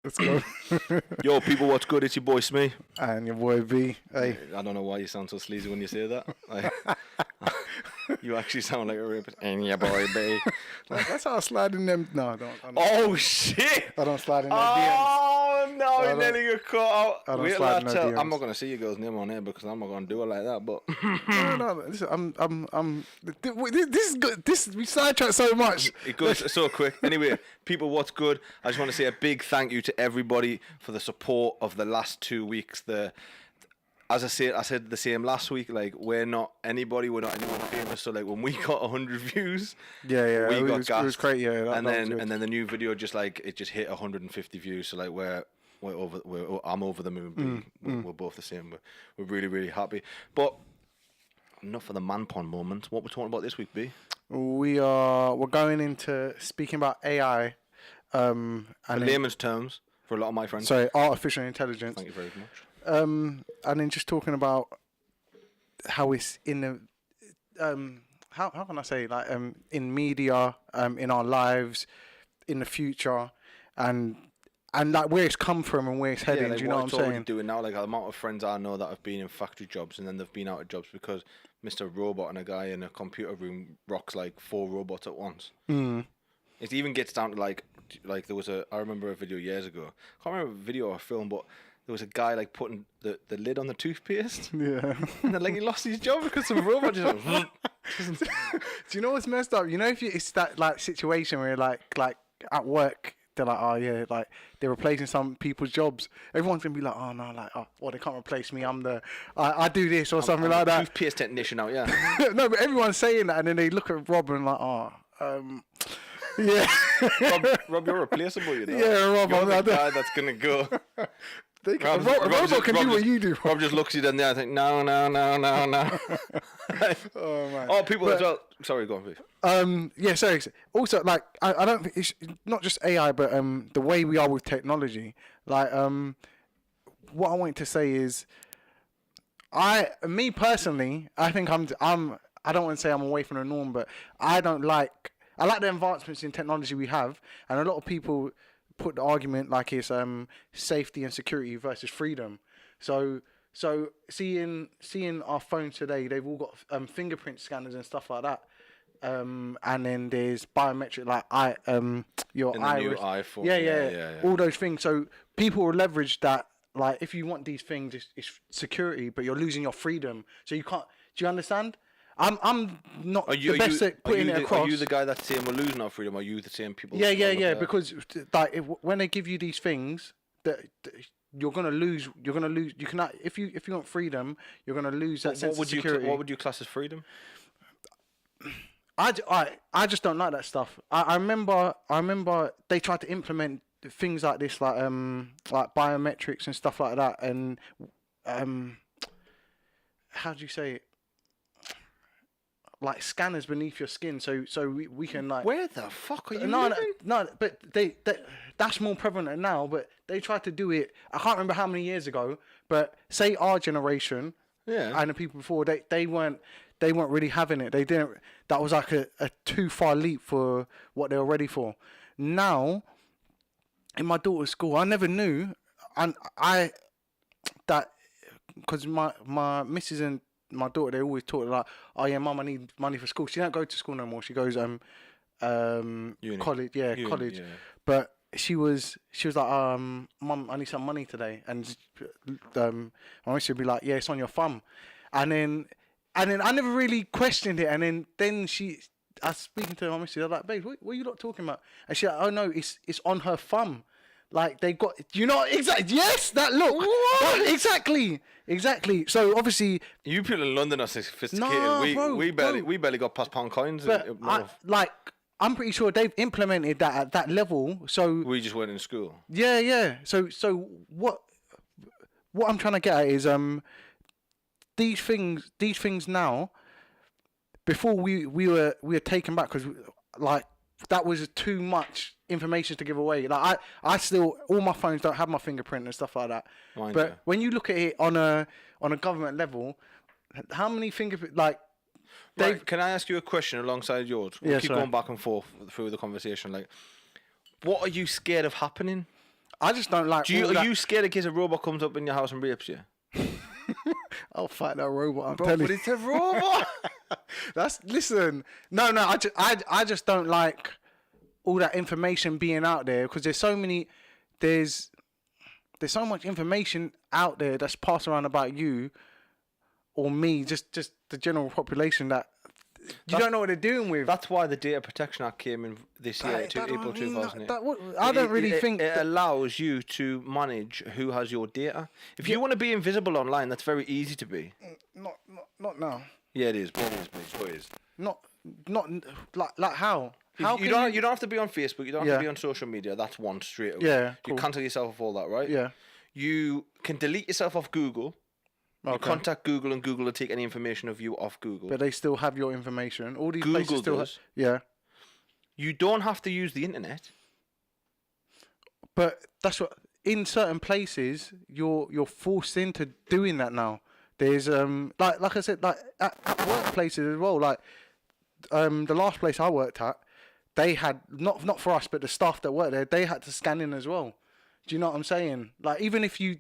Let's go. Yo, people, what's good? It's your boy Smee. And your boy B. Hey. I don't know why you sound so sleazy when you say that. You actually sound like a rapist. And your boy B. That's how I slide in them. No, I don't. Oh, shit. I don't slide in them DMs. Oh, no, you nearly got caught out. I don't slide in no DMs. I'm not going to see your girl's name on here because I'm not going to do it like that, but... No. Listen, this is good. We sidetracked so much. It goes so quick. Anyway, people, what's good? I just want to say a big thank you to everybody for the support of the last 2 weeks. As I said the same last week. Like, we're not anyone famous. So like, when we got 100 views, we got gassed. It was great. Yeah, and then the new video just hit 150 views. So like, I'm over the moon. We're both the same. We're really, really happy. But enough of the man pond moment. What we're talking about this week, B? We're going into speaking about AI. In layman's terms, for a lot of my friends. Sorry, artificial intelligence. Thank you very much. And then just talking about how it's in the how can I say, like, in media, in our lives, in the future, and like where it's come from and where it's heading. Like, do you know what I'm saying? Doing now, like the amount of friends I know that have been in factory jobs and then they've been out of jobs because Mr. Robot and a guy in a computer room rocks like 4 robots at once. It even gets down to like there was I remember a video years ago. I can't remember a video or a film, but there was a guy like putting the lid on the toothpaste. Yeah. And then like he lost his job because some robot just went, Do you know what's messed up? You know, it's that like situation where like at work they're like, oh yeah, like they're replacing some people's jobs. Everyone's gonna be like, oh no, like, well, they can't replace me. I do this or something like that. Toothpaste technician out, yeah. No, but everyone's saying that, and then they look at Rob and like, yeah. Rob, you're replaceable, you know. Yeah, Rob, you're the guy that's gonna go. Robot can do what you do. Rob just looks at you and I think, no. Oh man. Oh, people as well. Sorry, go on, please. Yeah, sorry. Also, like, I don't think it's not just AI, but the way we are with technology. Like, what I wanted to say is, me personally, I think I don't want to say I'm away from the norm, but I like the advancements in technology we have, and a lot of people put the argument like it's safety and security versus freedom. So seeing our phones today, they've all got fingerprint scanners and stuff like that. And then there's biometric, like your iris. New iPhone. Yeah, all those things. So people will leverage that. Like, if you want these things, it's security, but you're losing your freedom. So you can't. Do you understand? I'm not the best at putting it across. Are you the guy that's saying we're losing our freedom? Or are you the same people? Yeah. Because like when they give you these things, that you're gonna lose. You cannot if you want freedom, you're gonna lose that sense of security. What would you class as freedom? I just don't like that stuff. I remember they tried to implement things like this, like biometrics and stuff like that, and how do you say it? Like scanners beneath your skin, so we can like. Where the fuck are you living? No, but that's more prevalent now. But they tried to do it. I can't remember how many years ago. But say our generation, and the people before, they weren't really having it. They didn't. That was like a too far leap for what they were ready for. Now, in my daughter's school, I never knew, and that because my missus and my daughter, they always talk like, oh yeah, mum, I need money for school. She don't go to school no more. She goes college, college. Yeah. But she was like, mum, I need some money today, and my missus would be like, yeah, it's on your thumb, and then I never really questioned it, and then I was speaking to my missus, I was like, babe, what are you lot talking about? And she's like, oh no, it's on her thumb. Like they got, you know, exactly. Yes, that look. What? Exactly. So obviously, you people in London are sophisticated. Nah, we barely got past pound coins. But I'm pretty sure they've implemented that at that level. So we just went in school. Yeah. So what I'm trying to get at is these things now. Before we were taken back because like that was too much information to give away. Like I still, all my phones don't have my fingerprint and stuff like that. But when you look at it on a government level, how many fingerprint like? Right, can I ask you a question alongside yours? We'll keep sorry. going back and forth through the conversation. Like, what are you scared of happening? I just don't like. Are you scared in case a robot comes up in your house and rapes you? I'll fight that robot. Bro, but it's a robot. Listen. No. I just don't like all that information being out there because there's so much information out there that's passed around about you or me, just the general population that you don't know what they're doing with. That's why the Data Protection Act came in this year, April 2008. I don't really think it allows you to manage who has your data. If you want to be invisible online, that's very easy to be. Not now. Yeah, it is. It is. Not like how? You don't have to be on Facebook. You don't have to be on social media. That's one straight away. Yeah, you cancel yourself off all that, right? Yeah. You can delete yourself off Google. Okay. You contact Google, and Google will take any information of you off Google. But they still have your information. All these Google places still does. Yeah. You don't have to use the internet. But that's what in certain places you're forced into doing that now. There's like I said, like at workplaces as well. Like the last place I worked at, they had not for us, but the staff that worked there, they had to scan in as well. Do you know what I'm saying? Like even if you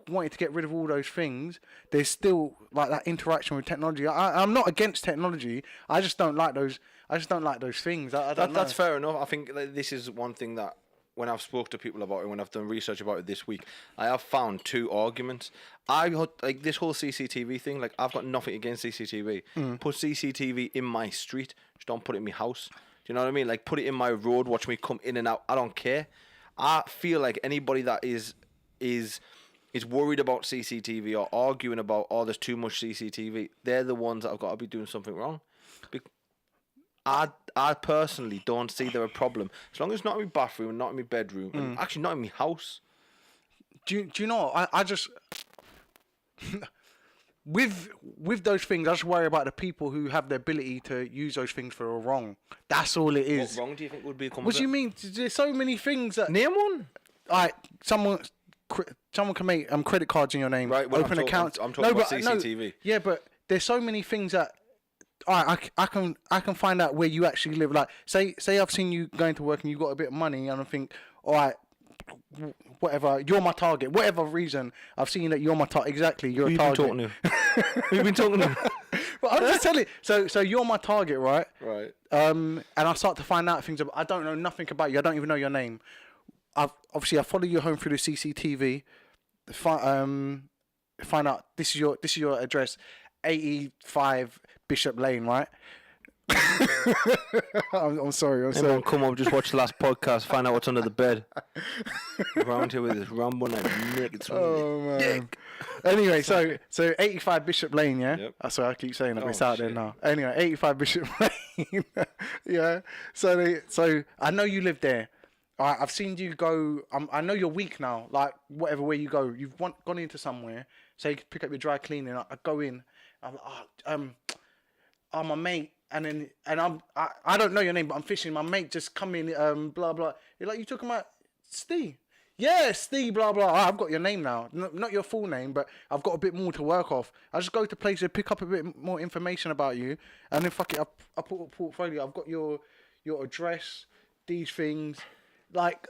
wanted to get rid of all those things, there's still like that interaction with technology. I'm not against technology. I just don't like those. I just don't like those things. That's fair enough. I think this is one thing that when I've spoke to people about it, when I've done research about it this week, I have found two arguments. Like this whole CCTV thing. Like I've got nothing against CCTV. Put CCTV in my street. Just don't put it in my house. Do you know what I mean? Like put it in my road. Watch me come in and out. I don't care. I feel like anybody that is worried about CCTV or arguing about, there's too much CCTV, they're the ones that have got to be doing something wrong. I personally don't see there a problem. As long as it's not in my bathroom, not in my bedroom, and actually not in my house. Do you know, I just... With those things, I just worry about the people who have the ability to use those things for a wrong. That's all it is. What wrong do you think would be? What do you mean? There's so many things that... Name one. Like, someone can make credit cards in your name, right, well, open accounts. I'm talking about CCTV. No, yeah, but there's so many things that... I can find out where you actually live. Like, say I've seen you going to work and you've got a bit of money and I think, all right, whatever, you're my target. Whatever reason, I've seen that you're my target. Exactly, you're a target. Who you been talking to? But I'm just telling you. So you're my target, right? Right. And I start to find out things. I don't know nothing about you. I don't even know your name. I follow you home through the CCTV. Find out this is your address, 85 Bishop Lane, right? I'm sorry. Everyone come up, just watch the last podcast, find out what's under the bed. Around here with this rumble and Nick. Oh man. Dick. Anyway, so 85 Bishop Lane, yeah. Yep. That's what I keep saying. It's out there now. Anyway, 85 Bishop Lane. Yeah. So I know you live there. All right, I've seen you go. I know you're weak now. Like whatever way you go, you've gone into somewhere. Say you pick up your dry cleaning. I go in. I'm like, my mate. And I don't know your name, but I'm fishing. My mate just come in, blah blah. You're like, you talking about Steve? Yeah, Steve, blah blah. I've got your name now, not your full name, but I've got a bit more to work off. I just go to places, pick up a bit more information about you, and then fuck it, I put a portfolio. I've got your address, these things, like.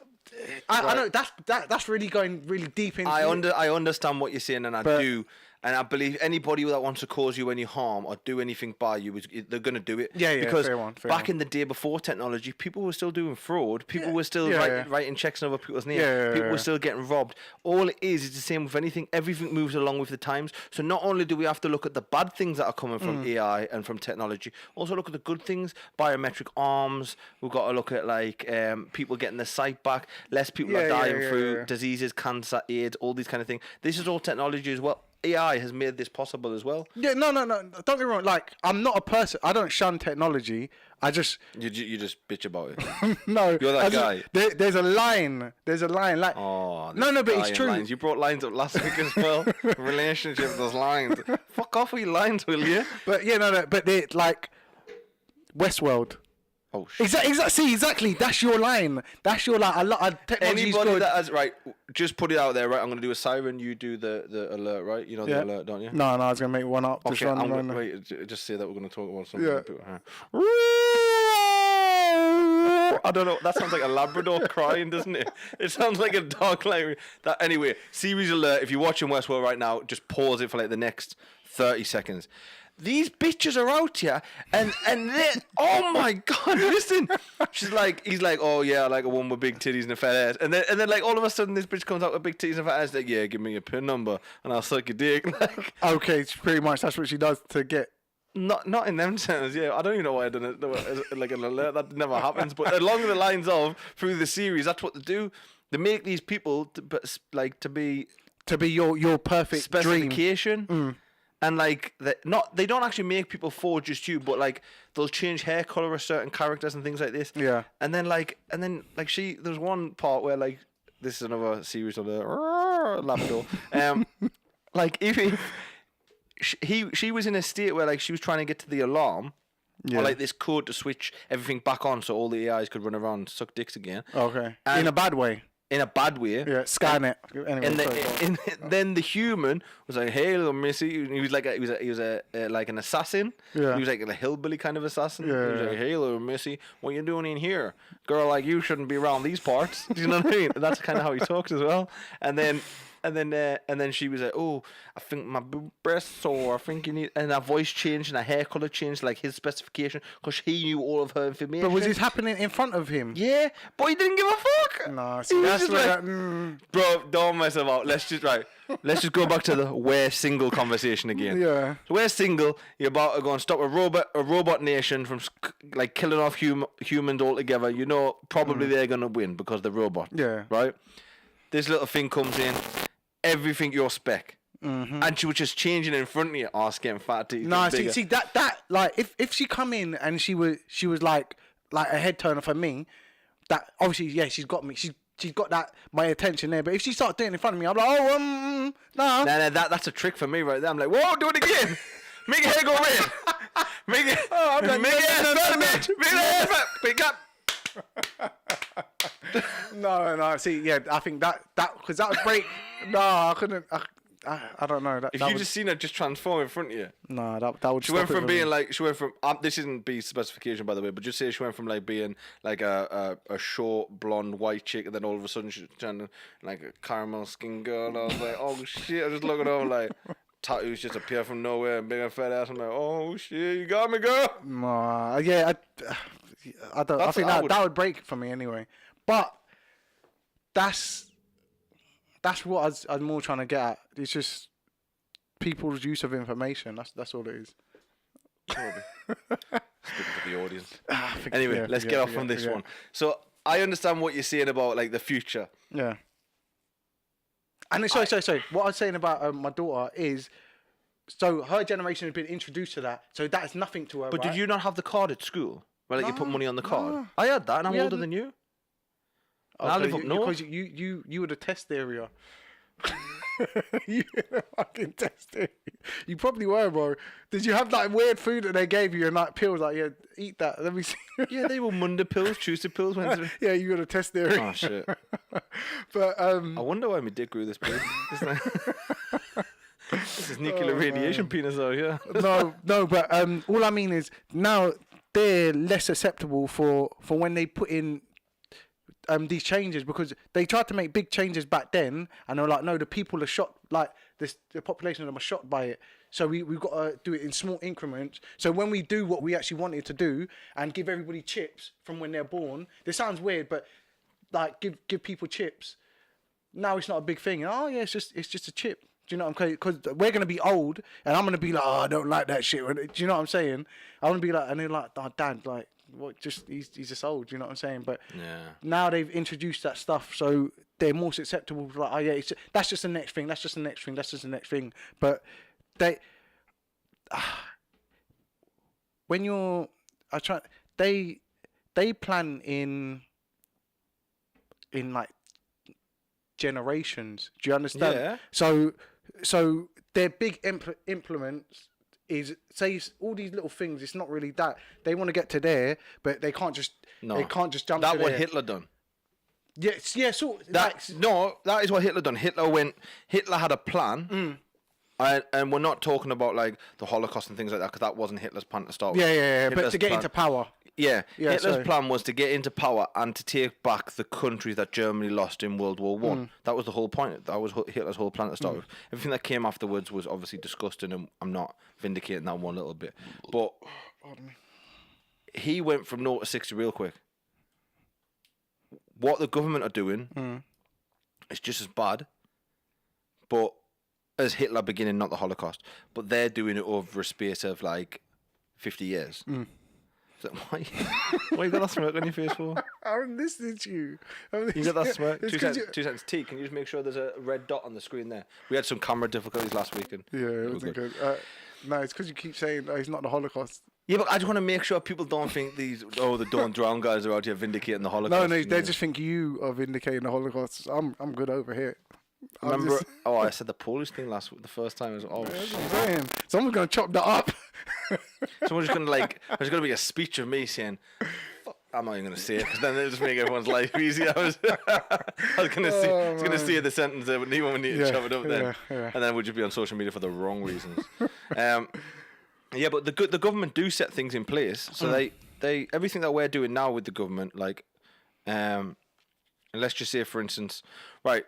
I know that's really going really deep into. I understand what you're saying, and I do. And I believe anybody that wants to cause you any harm or do anything by you, they're going to do it. Yeah, because fair one. In the day before technology, people were still doing fraud. People were still writing checks in other people's names. People were still getting robbed. All it is the same with anything. Everything moves along with the times. So not only do we have to look at the bad things that are coming from AI and from technology, also look at the good things, biometric arms. We've got to look at like people getting their sight back, less people are dying through diseases, cancer, AIDS, all these kind of things. This is all technology as well. AI has made this possible as well. Yeah, no. Don't get me wrong. Like, I'm not a person. I don't shun technology. I just you just bitch about it. No, you're that guy. There's a line. Like no, but it's true. Lines. You brought lines up last week as well. Relationship, those lines. Fuck off with your lines, will you? But yeah, no. But they like Westworld. Oh shit! Exactly. That's your line. A lot of technology's Anybody good. that has just put it out there. Right, I'm going to do a siren. You do the alert. Right, you know the alert, don't you? No, I was going to make one up. Okay, wait. Just say that we're going to talk about something. Yeah. I don't know. That sounds like a Labrador crying, doesn't it? It sounds like a dog like that. Anyway, series alert. If you're watching Westworld right now, just pause it for like the next 30 seconds. These bitches are out here, and they, oh my god, listen. He's like, oh yeah, I like a woman with big titties and a fat ass, and then like all of a sudden this bitch comes out with big titties and a fat ass, like, yeah, give me your PIN number and I'll suck your dick. Like, okay, pretty much that's what she does to get. Not in them terms, yeah. I don't even know why I done it like an alert. That never happens. But along the lines of through the series, that's what they do. They make these people to be your perfect specification. Dream. And like they don't actually make people for just you, but like they'll change hair color of certain characters and things like this. Yeah. And then there's one part where like this is another series of the Labrador. Like if she was in a state where like she was trying to get to the alarm. Yeah. Or like this code to switch everything back on so all the AIs could run around and suck dicks again. Okay. In a bad way. In a bad way. Yeah, Skynet. And then the human was like, "Hey, little missy." He was like like an assassin. Yeah. He was like a hillbilly kind of assassin. Yeah. He was like, "Hey, little missy, what you doing in here? Girl like you shouldn't be around these parts." Do you know what I mean? And that's kind of how he talks as well. And then she was like, "Oh, I think my breast's sore. I think you need." And her voice changed and her hair color changed, like his specification, because he knew all of her information. But was this happening in front of him? Yeah, but he didn't give a fuck. No, see, that's where bro, don't mess about. Let's just go back to the we're single conversation again. Yeah. So we're single. You're about to go and stop a robot nation from like killing off humans altogether. You know, probably they're gonna win because they're robot. Yeah. Right. This little thing comes in. Everything your spec, and she was just changing in front of you, getting fat. No, see that like if she come in and she was like a head turner for me, that obviously she's got me. She's got that my attention there. But if she starts doing it in front of me, I'm like, no. No, that's a trick for me right there. I'm like, whoa, do it again. Make your hair go red. Make it. Oh, I'm like, make your hair fat, bitch. Make your hair fat. Pick up. No. See, yeah, I think that because that would break. No, I couldn't. I don't know. If you just seen her just transform in front of you. No, that would. She went from being like this isn't B specification by the way, but just say she went from like being like a short blonde white chick, and then all of a sudden she's turning like a caramel skin girl. And I was like, oh shit! I was just looking over like tattoos just appear from nowhere and big and fat ass. I'm like, oh shit, you got me, girl. No, yeah, I don't. I think that would break for me anyway. But that's what I'm more trying to get at. It's just people's use of information. That's all it is. Probably. Speaking to the audience. Anyway, let's get off from this one. So I understand what you're saying about like the future. Yeah. And sorry. What I was saying about my daughter is, so her generation has been introduced to that. So that is nothing to her. But right? did you not have the card at school? Where like you put money on the card? No. I had that, and I'm older than you. I live up north. Because you were the test area. You were the fucking test area. You probably were, bro. Did you have like weird food that they gave you and like pills? Like, yeah, eat that. Let me see. Yeah, they were Monday pills, Tuesday pills, Wednesday. Yeah, you were the test area. Oh shit. But I wonder why my dick grew this big. This is nuclear radiation penis out here. No, but all I mean is now they're less susceptible for when they put in these changes, because they tried to make big changes back then and they were like, no, the people are shocked, like the population of them are shocked by it, so we've got to do it in small increments. So when we do what we actually wanted to do and give everybody chips from when they're born, this sounds weird, but like give people chips, now it's not a big thing. Oh yeah, it's just a chip. Do you know what I'm saying? Because we're going to be old and I'm going to be like, oh, I don't like that shit. Do you know what I'm saying? I'm going to be like, and they're like, oh, Dad, like, what? He's just old. Do you know what I'm saying? But now they've introduced that stuff, so they're more susceptible to like, oh yeah, that's just the next thing. That's just the next thing. That's just the next thing. But they plan in like generations. Do you understand? Yeah. So their big implements is, say, all these little things. It's not really that they want to get to there, but they can't just jump. That to what there. Hitler done. Yes, yeah. So that is what Hitler done. Hitler had a plan. And we're not talking about like the Holocaust and things like that, because that wasn't Hitler's plan to start with. Yeah. But to get into power. Yeah, Yeah, Hitler's sorry. plan was to get into power and to take back the countries that Germany lost in World War One. That was the whole point. That was Hitler's whole plan to start with. Everything that came afterwards was obviously disgusting, and I'm not vindicating that one little bit. But he went from 0 to 60 real quick. What the government are doing is just as bad, but as Hitler beginning, not the Holocaust. But they're doing it over a space of like 50 years. So why you got that smirk on your face for? I'm listening to you. You got that smirk? 2 cents. T, can you just make sure there's a red dot on the screen there? We had some camera difficulties last weekend. Yeah, it wasn't good. No, it's because you keep saying it's not the Holocaust. Yeah, but I just want to make sure people don't think the Don't Drown guys are out here vindicating the Holocaust. No, they just think you are vindicating the Holocaust. I'm good over here. Remember? I said the Polish thing the first time. That's what I'm saying. Someone's gonna chop that up. Someone's just gonna there's gonna be a speech of me saying, "Fuck," I'm not even gonna say it because then they'll just make everyone's life easy. I was gonna say the sentence there, but anyone would need to chop it up then, and then we'd just be on social media for the wrong reasons. Yeah, but the government do set things in place, so they everything that we're doing now with the government, like, let's just say for instance, right.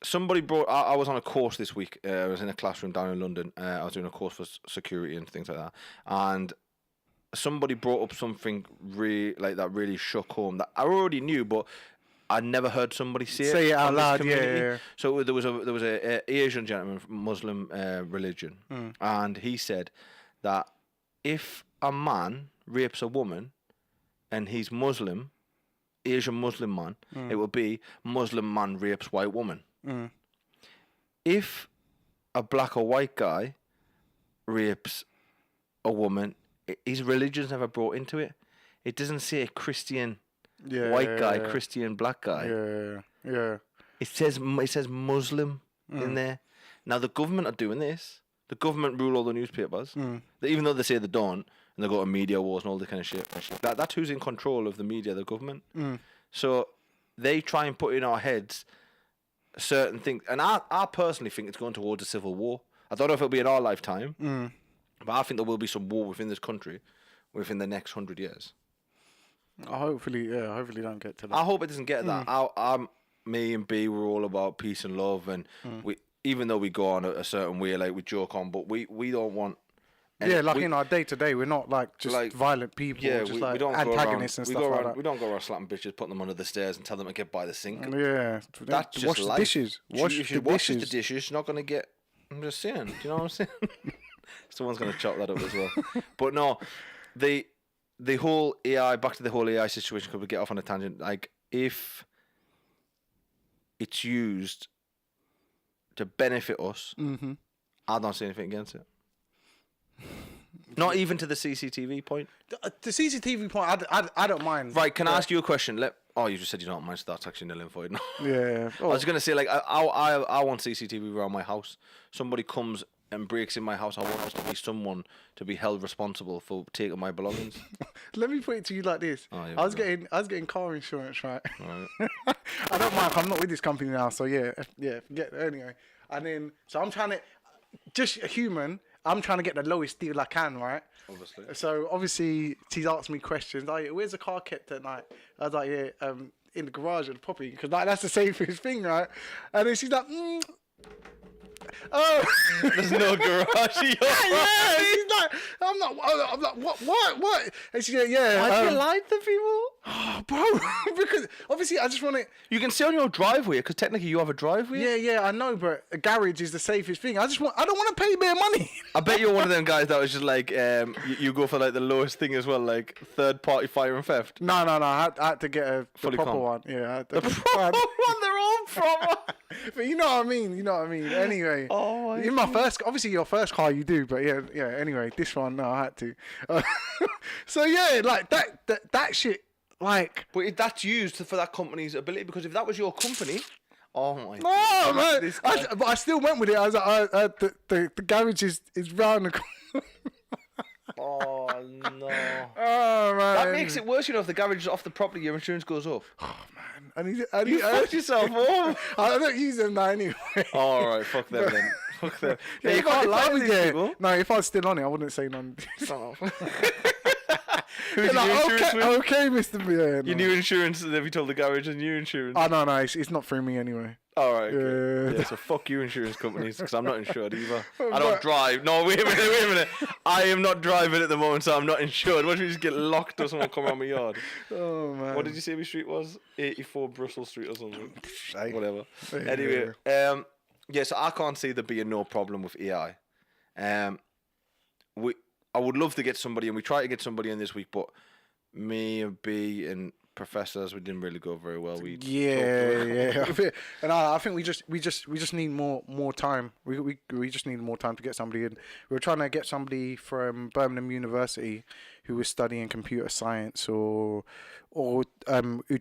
Somebody brought. I was on a course this week. I was in a classroom down in London. I was doing a course for security and things like that. And somebody brought up something that really shook home that I already knew, but I never heard somebody say it out loud. Yeah. So there was a Asian gentleman from Muslim religion, and he said that if a man rapes a woman and he's Muslim, Asian Muslim man, it will be Muslim man rapes white woman. If a black or white guy rapes a woman, his religion's never brought into it. It doesn't say Christian white guy, Christian black guy. Yeah. It says Muslim in there. Now the government are doing this. The government rule all the newspapers. Even though they say they don't, and they go to media wars and all this kind of shit. That's who's in control of the media, the government. So they try and put in our heads certain things, and I personally think it's going towards a civil war. I don't know if it'll be in our lifetime, but I think there will be some war within this country within the next 100 years. Hopefully don't get to that. I hope it doesn't get to that. Me and B were all about peace and love, and we, even though we go on a certain way, like we joke on, but we don't want. In our day to day, we're not just violent people, we don't antagonists and stuff like that. We don't go around slapping bitches, putting them under the stairs, and tell them to get by the sink. Yeah, that's just wash life. The dishes. If she washes the dishes, she's not gonna get. I'm just saying. Do you know what I'm saying? Someone's gonna chop that up as well. But no, the whole AI. Back to the whole AI situation. Could we get off on a tangent? Like if it's used to benefit us, I don't see anything against it. Not even to the CCTV point. The CCTV point, I don't mind. Right, can I ask you a question? You just said you don't mind, so that's actually nullified now. Yeah. I was going to say, like, I want CCTV around my house. Somebody comes and breaks in my house. I want us to be someone to be held responsible for taking my belongings. Let me put it to you like this. I was getting car insurance, right? I don't mind. I'm not with this company now, so yeah, forget it anyway. And then, so I'm trying to, just a human, I'm trying to get the lowest deal I can, right? Obviously. So obviously, she's asked me questions. Like, where's the car kept at night? I was like, in the garage of the property, because that's the safest thing, right? And then she's like, oh, there's no garage. She's like, I'm like, what? And she's like, yeah. Why do you lie to people? Oh, bro, because obviously I just want it. You can stay on your driveway because technically you have a driveway. Yeah, I know, but a garage is the safest thing. I don't want to pay bare money. I bet you're one of them guys that was just like, you go for like the lowest thing as well, like third party fire and theft. No. I had to get a proper one. Yeah, the proper one. They're all proper. But you know what I mean. Anyway, in my first, obviously your first car you do, but yeah. Anyway, this one, no, I had to. So yeah, like that shit. Like, but that's used for that company's ability, because if that was your company, oh my! No, man. But I still went with it. I was like, the garage is round the corner. Oh no! Oh man! That makes it worse. You know, if the garage is off the property, your insurance goes up. Oh man! I need you fucked yourself up. I don't use them now anyway. Oh, all right, fuck them then. Fuck them. Yeah, you can't lie with these people. No, if I was still on it, I wouldn't say none. Who's your like, insurance with? Okay, Mr. Yeah, Your new insurance, have you told the garage and new insurance? Oh, no, it's not through me anyway. All right. Okay. Yeah. So fuck you, insurance companies, because I'm not insured either. I don't drive. No, wait a minute. I am not driving at the moment, so I'm not insured. What if you just get locked or someone come around my yard? Oh, man. What did you say my street was? 84 Brussels Street or something. Whatever. Yeah. Anyway, so I can't see there being no problem with AI. I would love to get somebody, and we tried to get somebody in this week, but me and B and professors, we didn't really go very well. I think we just need more time. We just need more time to get somebody in. We were trying to get somebody from Birmingham University who was studying computer science or who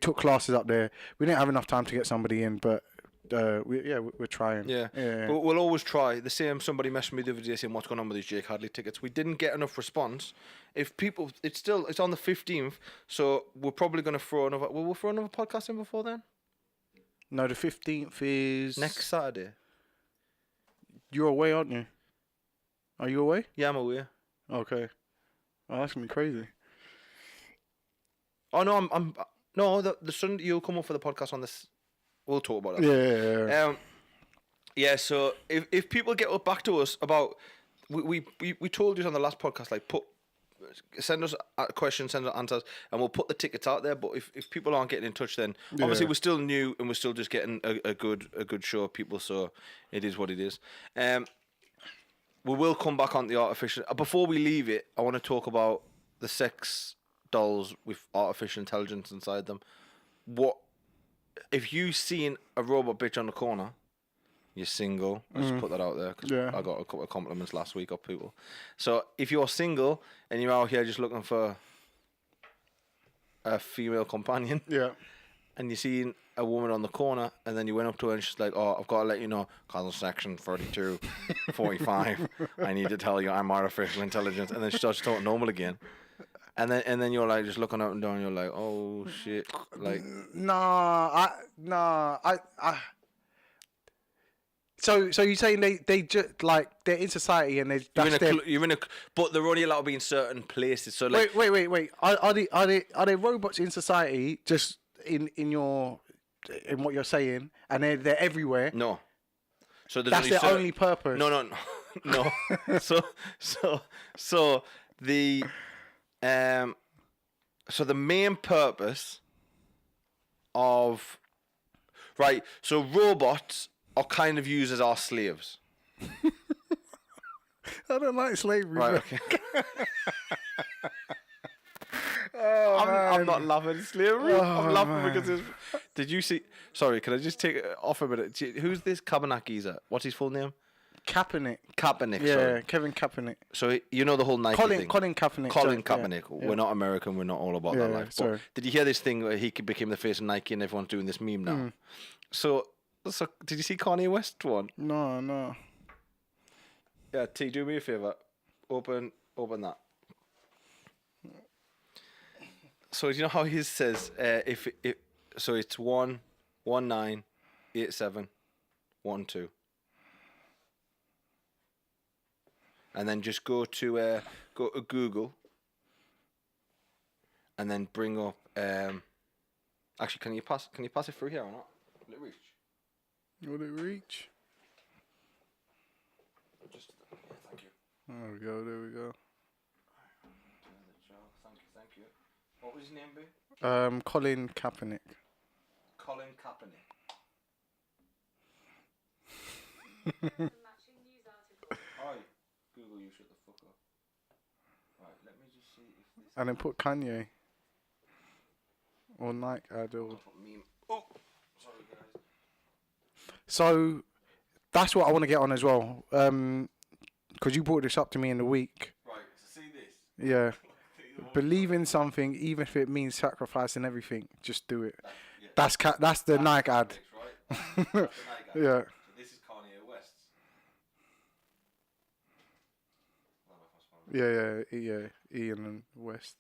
took classes up there. We didn't have enough time to get somebody in, but we're trying. Yeah. But we'll always try. The same, somebody messaged me the other day saying, what's going on with these Jake Hadley tickets? We didn't get enough response. If people, it's on the 15th, so we're probably going to throw another, we'll throw another podcast in before then? No, the 15th is... Next Saturday. You're away, aren't you? Are you away? Yeah, I'm away. Okay. Oh, that's going to be crazy. Oh, no, no, the Sunday, you'll come up for the podcast on this... We'll talk about that. Yeah. So if people get back to us about, we told you on the last podcast, like send us questions, send us answers, and we'll put the tickets out there. But if people aren't getting in touch, then obviously we're still new and we're still just getting a good show of people. So it is what it is. We will come back on the artificial. Before we leave it, I want to talk about the sex dolls with artificial intelligence inside them. If you've seen a robot bitch on the corner, you're single. Let's put that out there, because I got a couple of compliments last week of people. So if you're single and you're out here just looking for a female companion, and you seen a woman on the corner, and then you went up to her and she's like, "Oh, I've got to let you know, because section 32, 45, I need to tell you I'm artificial intelligence," and then she starts talking normal again. And then you're like just looking up and down. You're like, oh shit! Like, So you're saying they just like they're in society and but they're only allowed to be in certain places. So like, wait. Are they robots in society? Just in what you're saying, and they're everywhere. No. So that's their only purpose. No. So the. So the main purpose of so robots are kind of used as our slaves. I don't like slavery. Right, okay. I'm not laughing at slavery. I'm laughing because did you see? Sorry, can I just take it off a minute? Who's this Kapernick geezer? What's his full name? Kaepernick. Yeah, sorry. Kevin Kaepernick. So you know the whole Nike thing. Colin Kaepernick. Colin Kaepernick. Yeah. We're not American. We're not all about that life. But did you hear this thing where he became the face of Nike and everyone's doing this meme now? So did you see Kanye West one? No. Yeah, T, do me a favor. Open that. So you know how his says so it's 1198712. And then just go to Google, and then bring up. Actually, can you pass it through here or not? Will it reach? Will it reach? Thank you. There we go. Thank you. What was his name, B? Colin Kaepernick. Colin Kaepernick. Hi. Google, you shut the fuck up. Right, let me just see if this... And then put Kanye. Or Nike ad or... Oh! Sorry, guys. So, that's what I want to get on as well. Because you brought this up to me in the week. Right, so see this? Yeah. Believe in something, even if it means sacrificing everything, just do it. That's the Nike ad. Right? That's the Nike ad. Yeah. So this is Kanye West. Yeah, Ian and West.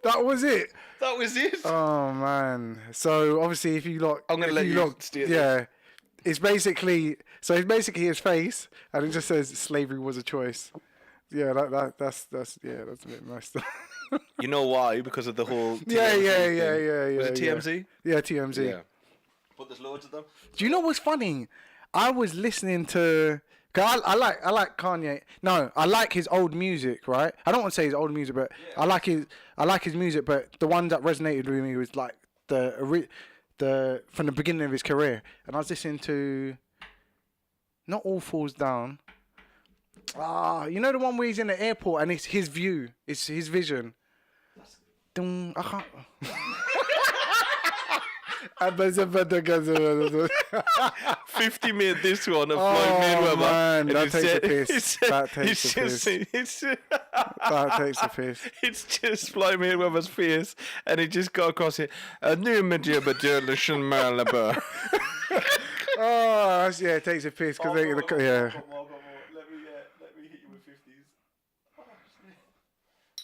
That was it. That was it. Oh man. So obviously, if you look, I'm gonna let you. it's basically his face, and it just says slavery was a choice. Yeah, that's a bit messed up. You know why? Because of the whole TMZ yeah. Was it TMZ? Yeah, TMZ. Yeah. But there's loads of them. Do you know what's funny? I was listening to. Cause I like Kanye. No, I like his old music, right? I don't want to say his old music, but I like his music. But the one that resonated with me was like the from the beginning of his career. And I was listening to not All Falls Down. You know the one where he's in the airport and it's his view, it's his vision. I can't. 50 made this one of Floyd Mayweather. Man, that takes a piss. That takes a piss. That takes a piss. It's just Floyd Mayweather's face, and he just got across it. A new Medjibadillishan Malabar. Oh, yeah, it takes a piss because Let me hit you with 50s.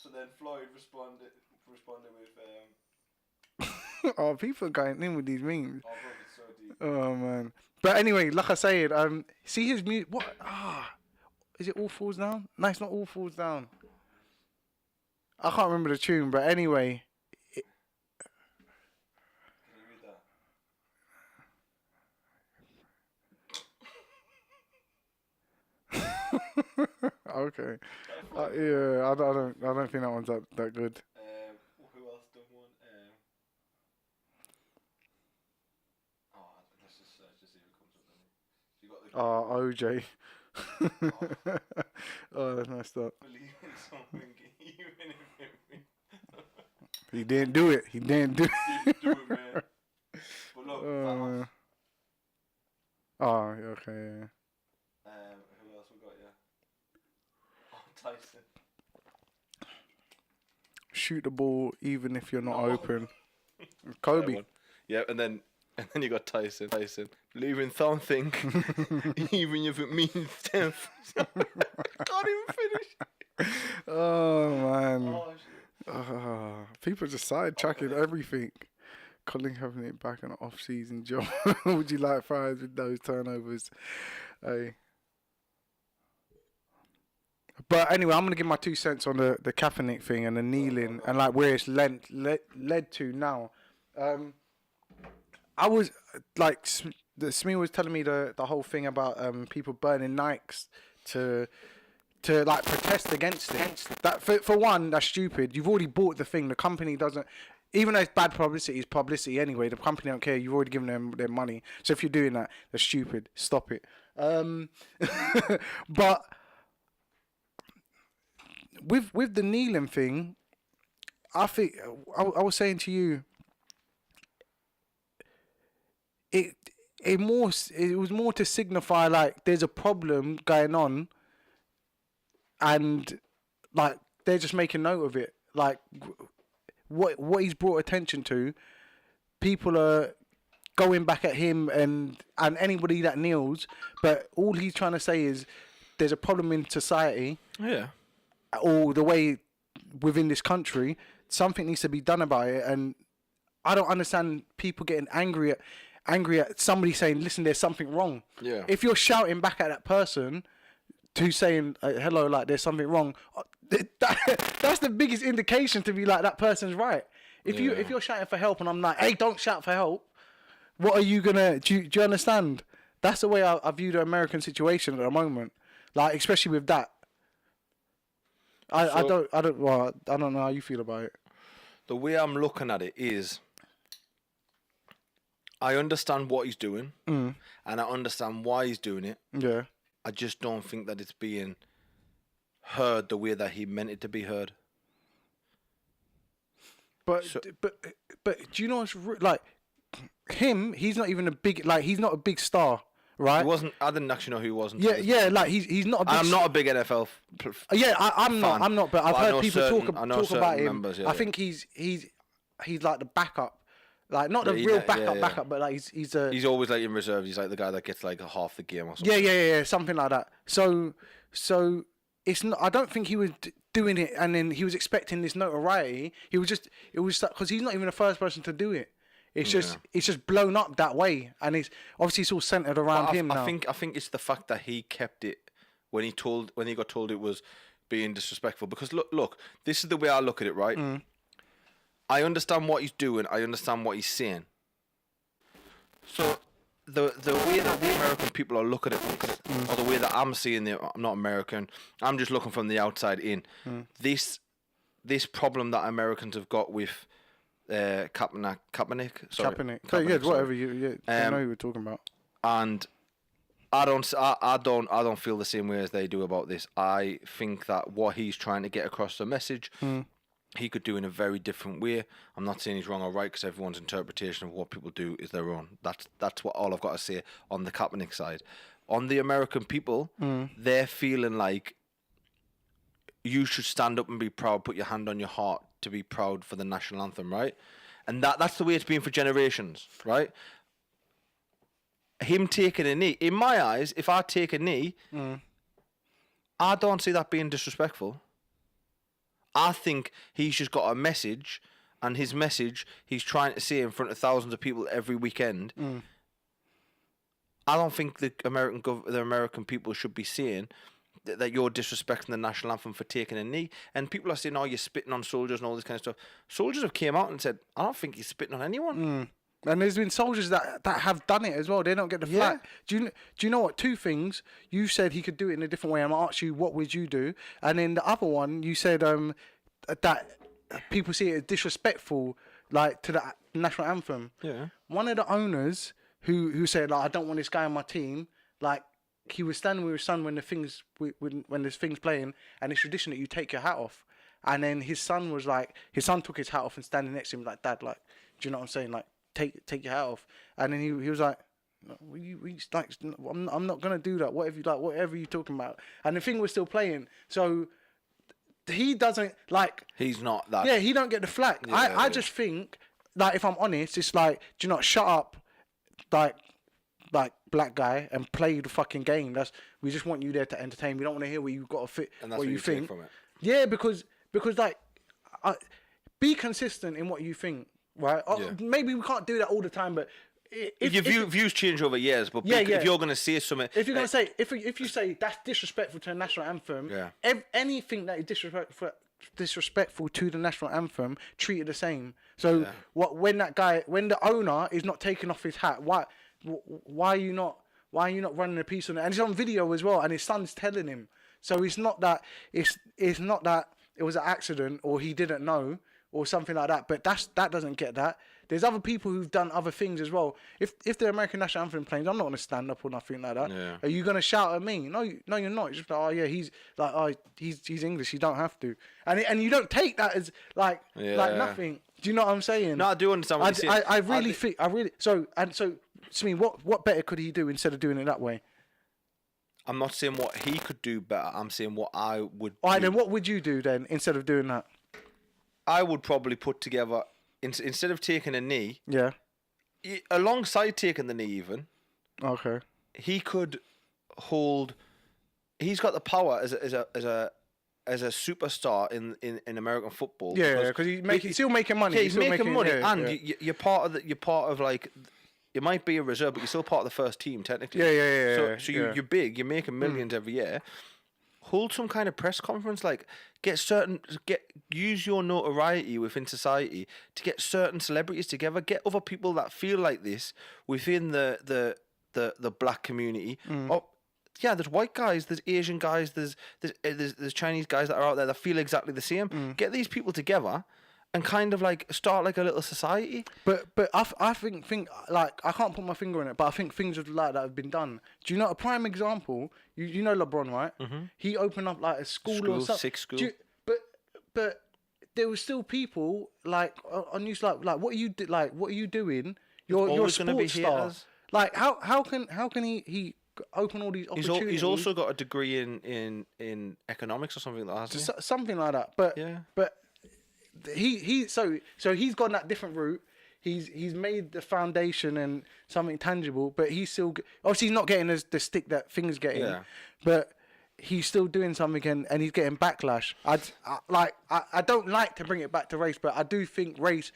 So then Floyd responded with. Oh, people are going in with these memes. Oh, bro, it's so deep. Oh man. But anyway, like I said, see his music. What? Is it All Falls Down? No, it's not All Falls Down. I can't remember the tune, but anyway. Can you read that? Okay. Yeah, I don't think that one's that good. Who else done one? Let's just search to see if it comes up. You got the. OJ. Oh, that's messed up. Believe in something, even if it. He didn't do it. He didn't do it. Didn't do it, man. But look, okay. Yeah. Who else we got? Yeah. Tyson. Shoot the ball even if you're not open. Kobe. Yeah, and then you got Tyson. Believe in something, even if it means death. I can't even finish. Oh man. Oh, shit. People just sidetracking everything. Colin Kapernick back on an off-season job. Would you like fries with those turnovers? Hey. But anyway, I'm gonna give my 2 cents on the Caffeinate thing and the kneeling and like where it's led to now. I was like, Smee was telling me the whole thing about people burning Nikes to like protest against it. That for one, that's stupid. You've already bought the thing. The company doesn't. Even though it's bad publicity, it's publicity anyway. The company don't care. You've already given them their money. So if you're doing that, that's stupid. Stop it. But with the kneeling thing, I think I was saying to you, it was more to signify like there's a problem going on, and like they're just making note of it. Like what he's brought attention to, people are going back at him and anybody that kneels, but all he's trying to say is there's a problem in society. Yeah. Or the way within this country, something needs to be done about it. And I don't understand people getting angry at somebody saying, listen, there's something wrong. Yeah. If you're shouting back at that person who's saying, hello, like there's something wrong, that's the biggest indication to be like that person's right. If you're shouting for help and I'm like, hey, don't shout for help, what are you gonna do you understand? That's the way I view the American situation at the moment. Like especially with that. I don't know how you feel about it. The way I'm looking at it is, I understand what he's doing, and I understand why he's doing it. Yeah. I just don't think that it's being heard the way that he meant it to be heard. But do you know what's like him? He's not even he's not a big star. Right. He wasn't. I didn't actually know who he was. Yeah. Like he's not. I'm not a big NFL. I'm not. But I've heard people talk about him. Members, I think he's like the backup, like not the real backup, but like he's always like in reserve. He's like the guy that gets like half the game or something. Yeah, something like that. So it's not. I don't think he was doing it, and then he was expecting this notoriety. It was because he's not even the first person to do it. It's just blown up that way, and it's all centered around him now. I think it's the fact that he kept it when he got told it was being disrespectful. Because look, this is the way I look at it, right? I understand what he's doing. I understand what he's saying. So the way that the American people are looking at this, or the way that I'm seeing it, I'm not American. I'm just looking from the outside in. This problem that Americans have got with Kaepernick. Whatever you know who we're talking about. And I don't feel the same way as they do about this. I think that what he's trying to get across the message, he could do in a very different way. I'm not saying he's wrong or right, because everyone's interpretation of what people do is their own. That's what all I've got to say on the Kaepernick side. On the American people, they're feeling like you should stand up and be proud, put your hand on your heart to be proud for the national anthem, right? And that's the way it's been for generations, right? Him taking a knee, in my eyes, if I take a knee, I don't see that being disrespectful. I think he's just got a message, and his message he's trying to say in front of thousands of people every weekend. I don't think the American people should be saying that you're disrespecting the national anthem for taking a knee. And people are saying, "Oh, you're spitting on soldiers and all this kind of stuff." Soldiers have came out and said, "I don't think he's spitting on anyone." And there's been soldiers that have done it as well. They don't get the flack. Do you know what? Two things. You said he could do it in a different way. I'm gonna ask you, what would you do? And then the other one, you said that people see it as disrespectful, like, to the national anthem. Yeah. One of the owners who said, like, I don't want this guy on my team. Like, he was standing with his son when there's things playing, and it's tradition that you take your hat off. And then his son took his hat off and standing next to him like, "Dad, like, do you know what I'm saying? Like, take your hat off." And then he was like, I'm not gonna do that. Whatever you talking about. And the thing was still playing. So he doesn't, like. He's not that. Yeah, he don't get the flack. Yeah, I just think, like, if I'm honest, it's like, do you not shut up, like black guy, and play the fucking game. We just want you there to entertain. We don't want to hear what you got to fit. And that's what you think take from it. Yeah, because like, be consistent in what you think. Right? Yeah. Maybe we can't do that all the time, but if your views change over years, but if you're going to say something, if you're going to say, if you say that's disrespectful to the national anthem, anything that is disrespectful to the national anthem, treat it the same. So when the owner is not taking off his hat, why are you not running a piece on it? And it's on video as well, and his son's telling him. So it's not that it was an accident or he didn't know, or something like that, but that doesn't get that. There's other people who've done other things as well. If the American national anthem plays, I'm not going to stand up or nothing like that. Yeah. Are you going to shout at me? No, you're not. You're just like, oh yeah, he's English. You don't have to, and you don't take that as like nothing. Do you know what I'm saying? No, I do understand what you're saying. I really think. So Smee, what better could he do instead of doing it that way? I'm not saying what he could do better. I'm saying what I would. All right, then what would you do then instead of doing that? I would probably put together, instead of taking a knee, alongside taking the knee even, okay, he could hold. He's got the power as a superstar in American football. Yeah, because he's still making money. Yeah, he's making money, and you're part of like. You might be a reserve, but you're still part of the first team technically. Yeah. So you're big. You're making millions every year. Hold some kind of press conference, like use your notoriety within society to get certain celebrities together, get other people that feel like this within the black community. There's white guys, there's Asian guys, there's Chinese guys that are out there that feel exactly the same. Get these people together and kind of like start like a little society. But I think like, I can't put my finger on it, but I think things like that have been done. Do you know a prime example? You know LeBron, right? Mm-hmm. He opened up like a school or something. 6 school. But there were still people like on news like what are you doing? You're a sports star. Like how can he open all these opportunities? He's also got a degree in economics or something like that. Something like that. But so he's gone that different route. He's made the foundation and something tangible, but he's still obviously he's not getting the stick that things getting, but he's still doing something and he's getting backlash. I don't like to bring it back to race, but I do think race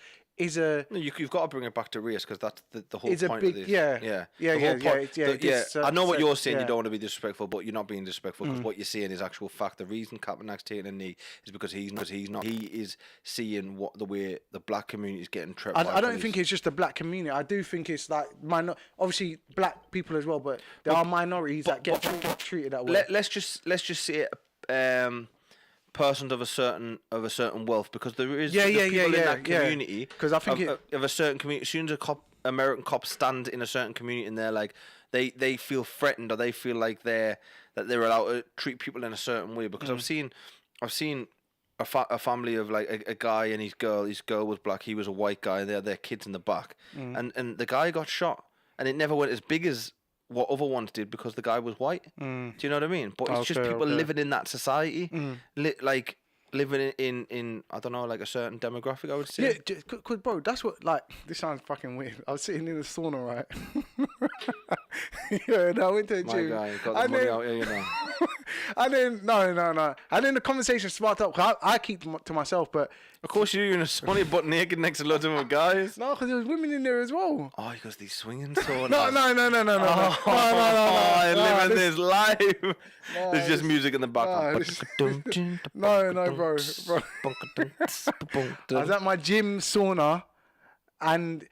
a. No, you've got to bring it back to race because that's the whole point big, of this. Yeah. I know what you're saying. You don't want to be disrespectful, but you're not being disrespectful because what you're saying is actual fact. The reason Kaepernick's taking a knee is because he's not. He is seeing the way the black community is getting treated. I don't think it's just the black community. I do think it's like obviously black people as well, but there are minorities that get treated that way. Let's just say persons of a certain wealth, because there is people in that community. Because I think of a certain community. As soon as American cops stand in a certain community and they're like they feel threatened, or they feel like they're allowed to treat people in a certain way. Because I've seen a family of like a guy and his girl. His girl was black. He was a white guy. And they had their kids in the back, and the guy got shot, and it never went as big as what other ones did because the guy was white. Do you know what I mean? But it's just people living in that society, like living in I don't know, like a certain demographic, I would say. Yeah, cause bro, that's what, like, this sounds fucking weird. I was sitting in the sauna, right? Yeah, and I went to a gym. My guy, got the money out here, you know. And then no. And then the conversation sparked up. I keep to myself, but of course you're in a sauna butt naked next to loads of other guys. No, because there was women in there as well. Oh, he goes these swinging saunas. No. Living this life. There's just music in the background. No, bro. I was at my gym sauna, and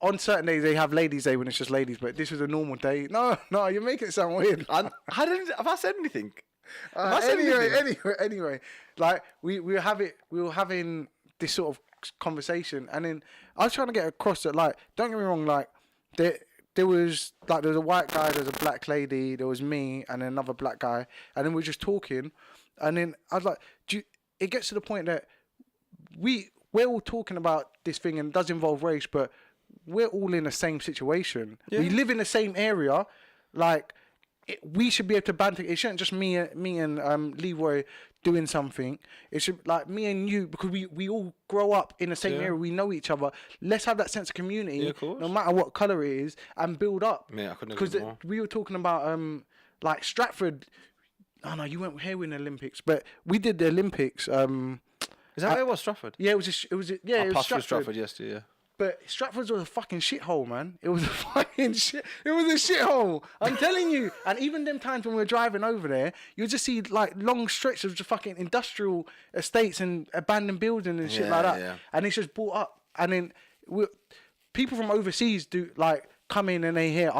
on certain days they have ladies' day when it's just ladies, but this was a normal day. No, you're making it sound weird. Have I said anything? Anyway, like we were having this sort of conversation, and then I was trying to get across that, like, don't get me wrong, like there was a white guy, there was a black lady, there was me, and another black guy, and then we were just talking, and then I was like, it gets to the point that we're all talking about this thing, and it does involve race, but we're all in the same situation. Yeah. We live in the same area, like. We should be able to banter. It shouldn't just me and Leroy doing something. It should, like, me and you, because we all grow up in the same area. We know each other. Let's have that sense of community, no matter what colour it is, and build up. Yeah, I couldn't agree more. We were talking about like Stratford. Oh no, you weren't here in the Olympics, but we did the Olympics. Is that where it was, Stratford? Yeah, it was Stratford yesterday. Yeah. But Stratford was a fucking shithole, man. It was a fucking shit. It was a shithole. I'm telling you. And even them times when we were driving over there, you would just see like long stretches of just fucking industrial estates and abandoned buildings and shit like that. Yeah. And it's just brought up. And then people from overseas do like come in and they hear,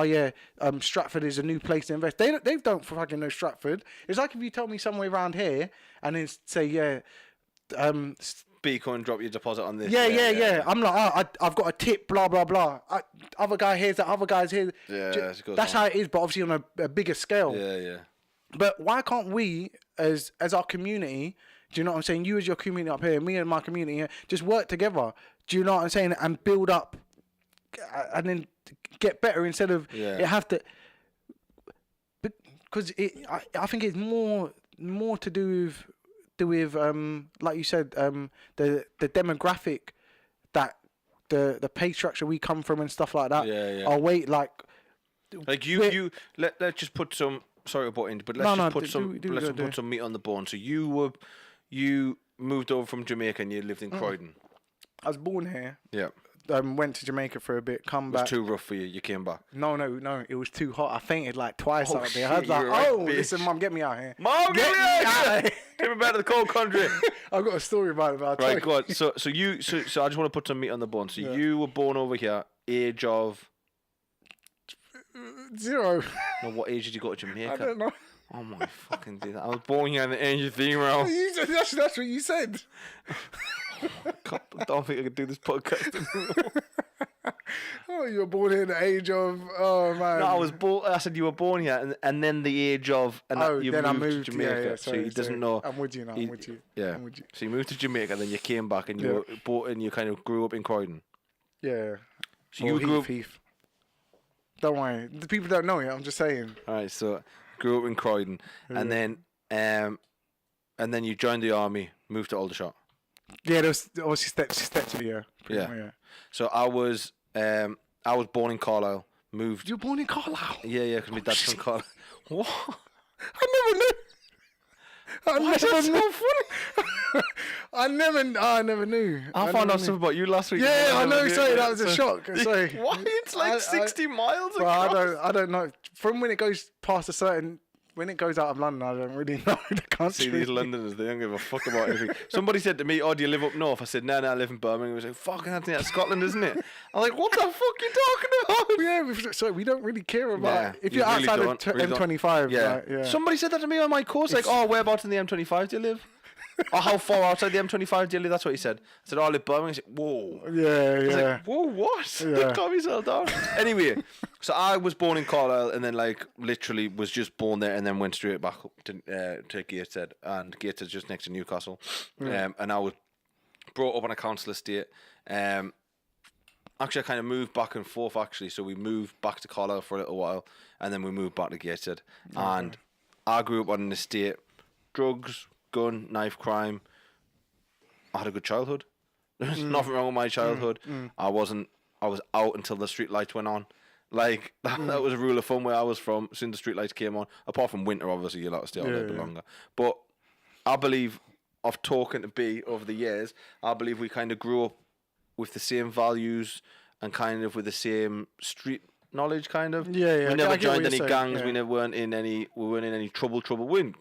Stratford is a new place to invest. They don't fucking know Stratford. It's like if you tell me somewhere around here and then say, Beacon and drop your deposit on this. Yeah. I'm like, I've got a tip, blah, blah, blah. Other guy hears that, other guys hear. Yeah, that's how it is, but obviously on a bigger scale. Yeah. But why can't we, as our community, do you know what I'm saying? You as your community up here, me and my community here, just work together. Do you know what I'm saying? And build up, and then get better instead of it have to. Because I think it's more to do with like you said, the demographic, that the pay structure we come from and stuff like that. Yeah. Our weight, like let's just put some, sorry to butt in, but let's put some meat on the bone. So you moved over from Jamaica and you lived in Croydon. I was born here. Yeah. Went to Jamaica for a bit, come back. It was too rough for you, you came back. No, it was too hot. I fainted like twice out there. I was like, listen, Mum, get me out here. Mom, get me out here! Get me back to the cold country. I've got a story about it, but I'll tell you. Go on. So I just want to put some meat on the bone. So you were born over here, age of... 0. No, what age did you go to Jamaica? I don't know. Oh my fucking God. I was born here in the age of 0. That's what you said. God, I don't think I could do this podcast anymore. Oh, you were born in the age of... Oh, man. No, I was born... I said you were born here, and then the age of... And then I moved to Jamaica. Yeah, so he doesn't know... I'm with you now, I'm with you. Yeah. I'm with you. So you moved to Jamaica, and then you came back, and you you kind of grew up in Croydon. Yeah. So you grew up... Heath. Don't worry. The people don't know it, I'm just saying. All right, so grew up in Croydon, and then you joined the army, moved to Aldershot. Yeah, there was obviously steps to the year. Yeah. So I was born in Carlisle. Moved. You were born in Carlisle? Yeah, because my dad's from Carlisle. What? I never knew. Why is that so funny? I never knew. I found out something about you last week. Yeah, I know. Sorry, that was a shock. Sorry. Why? It's like 60 miles Bro, across. I don't know. From when it goes past a certain... When it goes out of London, I don't really know the country. See, these Londoners, they don't give a fuck about anything. Somebody said to me, "Oh, do you live up north?" I said, "No, I live in Birmingham." He was like, "Fucking, that's Scotland, isn't it?" I'm like, "What the fuck are you talking about?" Yeah, so we don't really care about if you you're really outside don't, of really M25. Yeah. Like, yeah. Somebody said that to me on my course, like, "Oh, whereabouts in the M25 do you live?" Or how far outside the M25 do you live? That's what he said. I said, "Oh, I live Birmingham." He said, "Whoa." Yeah, I was like, "Whoa, what?" Yeah. Calm yourself down. Anyway, so I was born in Carlisle and then like literally was just born there and then went straight back up to Gateshead, and Gateshead's just next to Newcastle. And I was brought up on a council estate. Actually, I kind of moved back and forth actually. So we moved back to Carlisle for a little while and then we moved back to Gateshead. Okay. And I grew up on an estate, drugs, gun, knife, crime. I had a good childhood. There's nothing wrong with my childhood. I was out until the street lights went on. Like that was a rule of thumb where I was from. As soon as the street lights came on, apart from winter, obviously you're allowed to stay out a little bit longer. But I believe, of talking to B over the years, I believe we kind of grew up with the same values and kind of with the same street knowledge. Kind of. Yeah. We never joined any gangs. We weren't in any. We weren't in any trouble. We're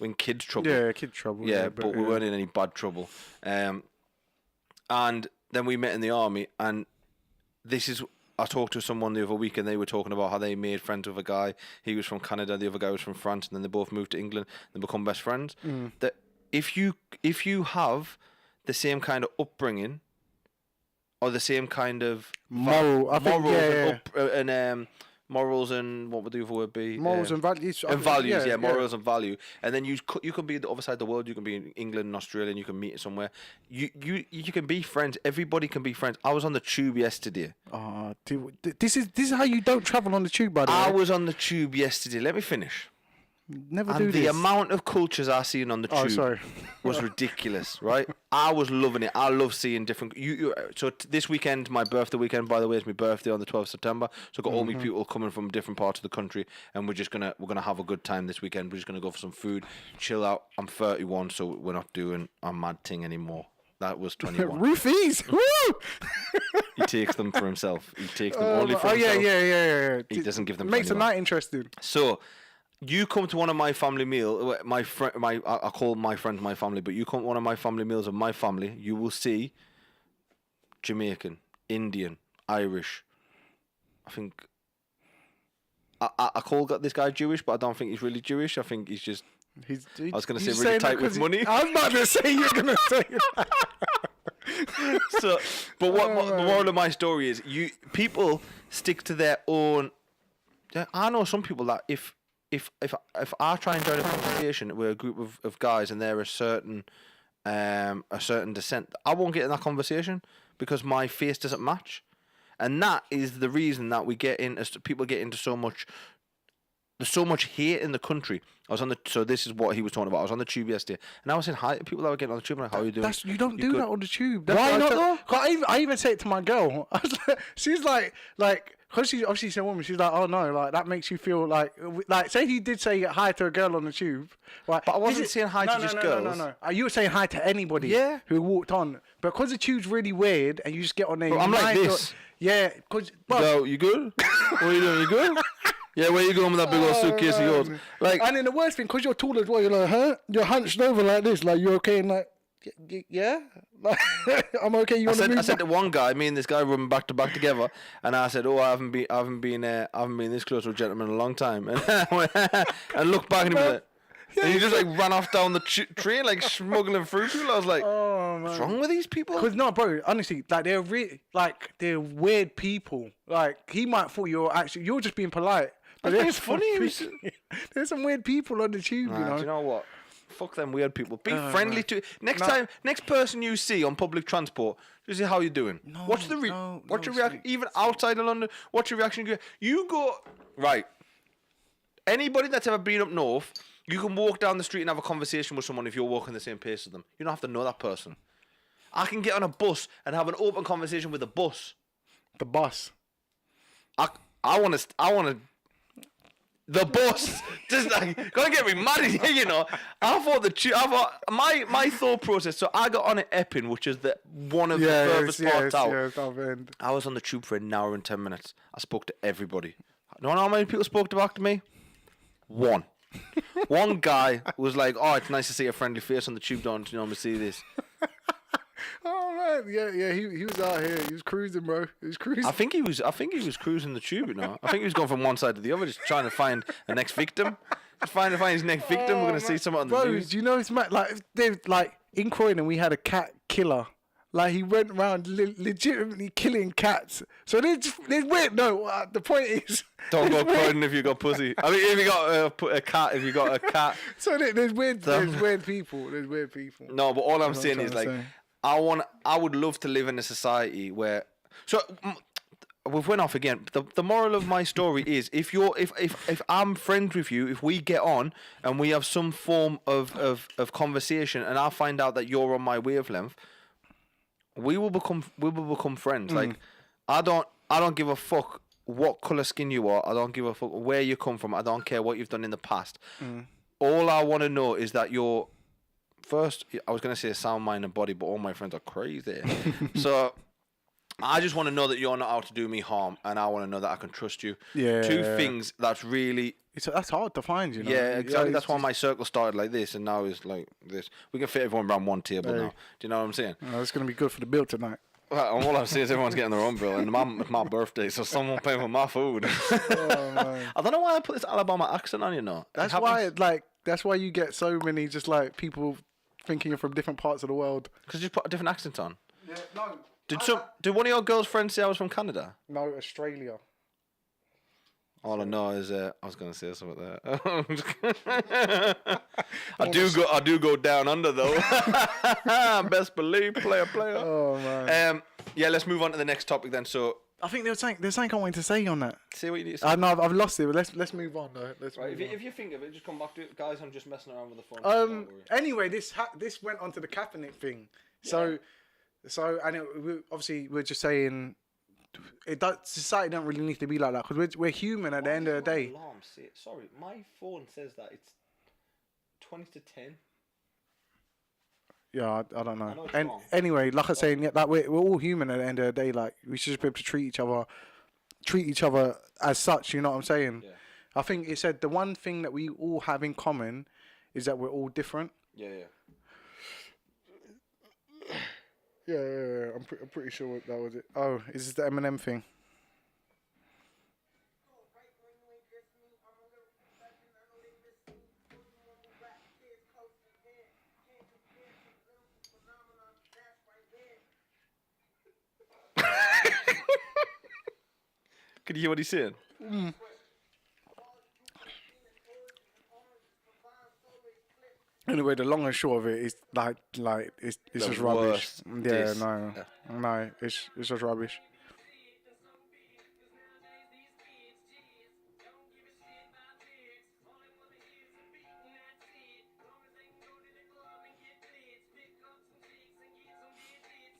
in kids' trouble. Yeah, kids' trouble. Yeah, but we weren't in any bad trouble. And then we met in the army, and this is... I talked to someone the other week, and they were talking about how they made friends with a guy. He was from Canada, the other guy was from France, and then they both moved to England and become best friends. That if you have the same kind of upbringing, or the same kind of morals and what would the other word be? Morals and values. And values, morals and value. And then you could be the other side of the world. You can be in England and Australia, and you can meet somewhere. You can be friends. Everybody can be friends. I was on the tube yesterday. Oh, dude, this is how you don't travel on the tube, by the way. I was on the tube yesterday. Let me finish. Never and do this. The amount of cultures I seen on the tube was ridiculous, right? I was loving it. I love seeing different... So this weekend, my birthday weekend, by the way, is my birthday on the 12th of September. So I've got all my people coming from different parts of the country, and we're gonna have a good time this weekend. We're just gonna go for some food, chill out. I'm 31, so we're not doing a mad thing anymore. That was 21. Roofies! Woo! He takes them for himself. He takes them only for himself. Yeah. He doesn't give them Makes to the night interesting. So... You come to one of my family meals. I call my friends my family, but you come to one of my family meals of my family. You will see Jamaican, Indian, Irish. I think I call this guy Jewish, but I don't think he's really Jewish. I think he's just. I was going to say really tight with money. I was about to say you're going to say that. So, but what the moral of my story is, people stick to their own. I know some people that if I try and join a conversation with a group of guys and they're a certain descent, I won't get in that conversation because my face doesn't match, and that is the reason that people get into so much. There's so much hate in the country. So this is what he was talking about. I was on the tube yesterday, and I was saying hi to people that were getting on the tube. I'm like, how are you doing? You don't do that on the tube. Why not though? I even say it to my girl. She's like, because she's obviously a woman. She's like, oh no, like that makes you feel like say if you did say hi to a girl on the tube, right? But I wasn't saying hi to just girls. No. You were saying hi to anybody. Yeah. Who walked on, but because the tube's really weird, and you just get on there. I'm like this. Yeah, because. Yo, you good? What are you doing? You good? Yeah, where you going with that big old suitcase of yours? Like, and then the worst thing, because you're tall as well, you're like, huh? You're hunched over like this, like you okay? And like, yeah, like, I'm okay. You want to move? I said to one guy, me and this guy running back to back together, and I said, "Oh, I haven't been this close to a gentleman in a long time." And and looked back and he was like, and he just like ran off down the train, like smuggling through people. I was like, "Oh man, what's wrong with these people?" Because no, bro, honestly, like they're weird people. Like he might thought you're just being polite. But it's funny. There's some weird people on the tube, you know. Do you know what? Fuck them weird people. Be friendly to next person you see on public transport. Just say how you doing. What's your reaction? Even outside of London, what's your reaction? You go right. Anybody that's ever been up north, you can walk down the street and have a conversation with someone if you're walking the same pace as them. You don't have to know that person. I can get on a bus and have an open conversation with a bus. The bus. I want to. The bus, just like, gonna get me mad in here, you know. I thought my thought process. So I got on at Epping, which is the one of the furthest parts out. I was on the tube for an hour and 10 minutes. I spoke to everybody. You know how many people spoke back to me? One guy was like, "Oh, it's nice to see a friendly face on the tube. Don't you normally see this?" Oh man, yeah. He was out here. He was cruising, bro. He was cruising. I think he was cruising the tube. You know, I think he was going from one side to the other, just trying to find the next victim. Just trying to find his next victim. We're gonna see someone on the news. Do you know it's mad? Like in Croydon, we had a cat killer. Like he went around legitimately killing cats. So there's weird. No, the point is, don't go Croydon if you got pussy. I mean, if you got a cat, if you got a cat. So there's weird people. There's weird people. No, but all I'm saying is like. I would love to live in a society where. So we've went off again. The moral of my story is if I'm friends with you, if we get on and we have some form of conversation, and I find out that you're on my wavelength, we will become friends. Like I don't give a fuck what color skin you are. I don't give a fuck where you come from. I don't care what you've done in the past. All I want to know is that you're. First, I was going to say sound mind and body, but all my friends are crazy. So, I just want to know that you're not out to do me harm, and I want to know that I can trust you. Yeah. Two things that's really... That's hard to find, you know? Yeah, exactly. That's why my circle started like this, and now is like this. We can fit everyone around one table now. Do you know what I'm saying? It's going to be good for the bill tonight. Well, all I'm saying is everyone's getting their own bill, and it's my birthday, so someone pay for my food. I don't know why I put this Alabama accent on, you know. That's why you get so many just like people... thinking you're from different parts of the world. Because you put a different accent on. Yeah, no. Did one of your girls' friends say I was from Canada? No, Australia. All I know is I was going to say something there. I do go down under though. Best believe, player. Oh man. Yeah, let's move on to the next topic then. So I think there's something I wanted to say on that. Say what you need to say. No, I've lost it. But let's move on though. If you think of it, just come back to it, guys. I'm just messing around with the phone. Anyway, this went on to the Caffeinate thing. So obviously we're just saying society don't really need to be like that because we're human at the end of the day. Alarm, sorry, my phone says that it's 20 to 10. Yeah, I don't know. And anyway, like I was saying, that we're all human at the end of the day. Like we should just be able to treat each other as such. You know what I'm saying? Yeah. I think it said the one thing that we all have in common is that we're all different. Yeah. Yeah. I'm pretty sure that was it. Oh, is this the Eminem thing? Can you hear what he's saying? Anyway, the long and short of it is like it's just rubbish. Yeah, no, it's just rubbish.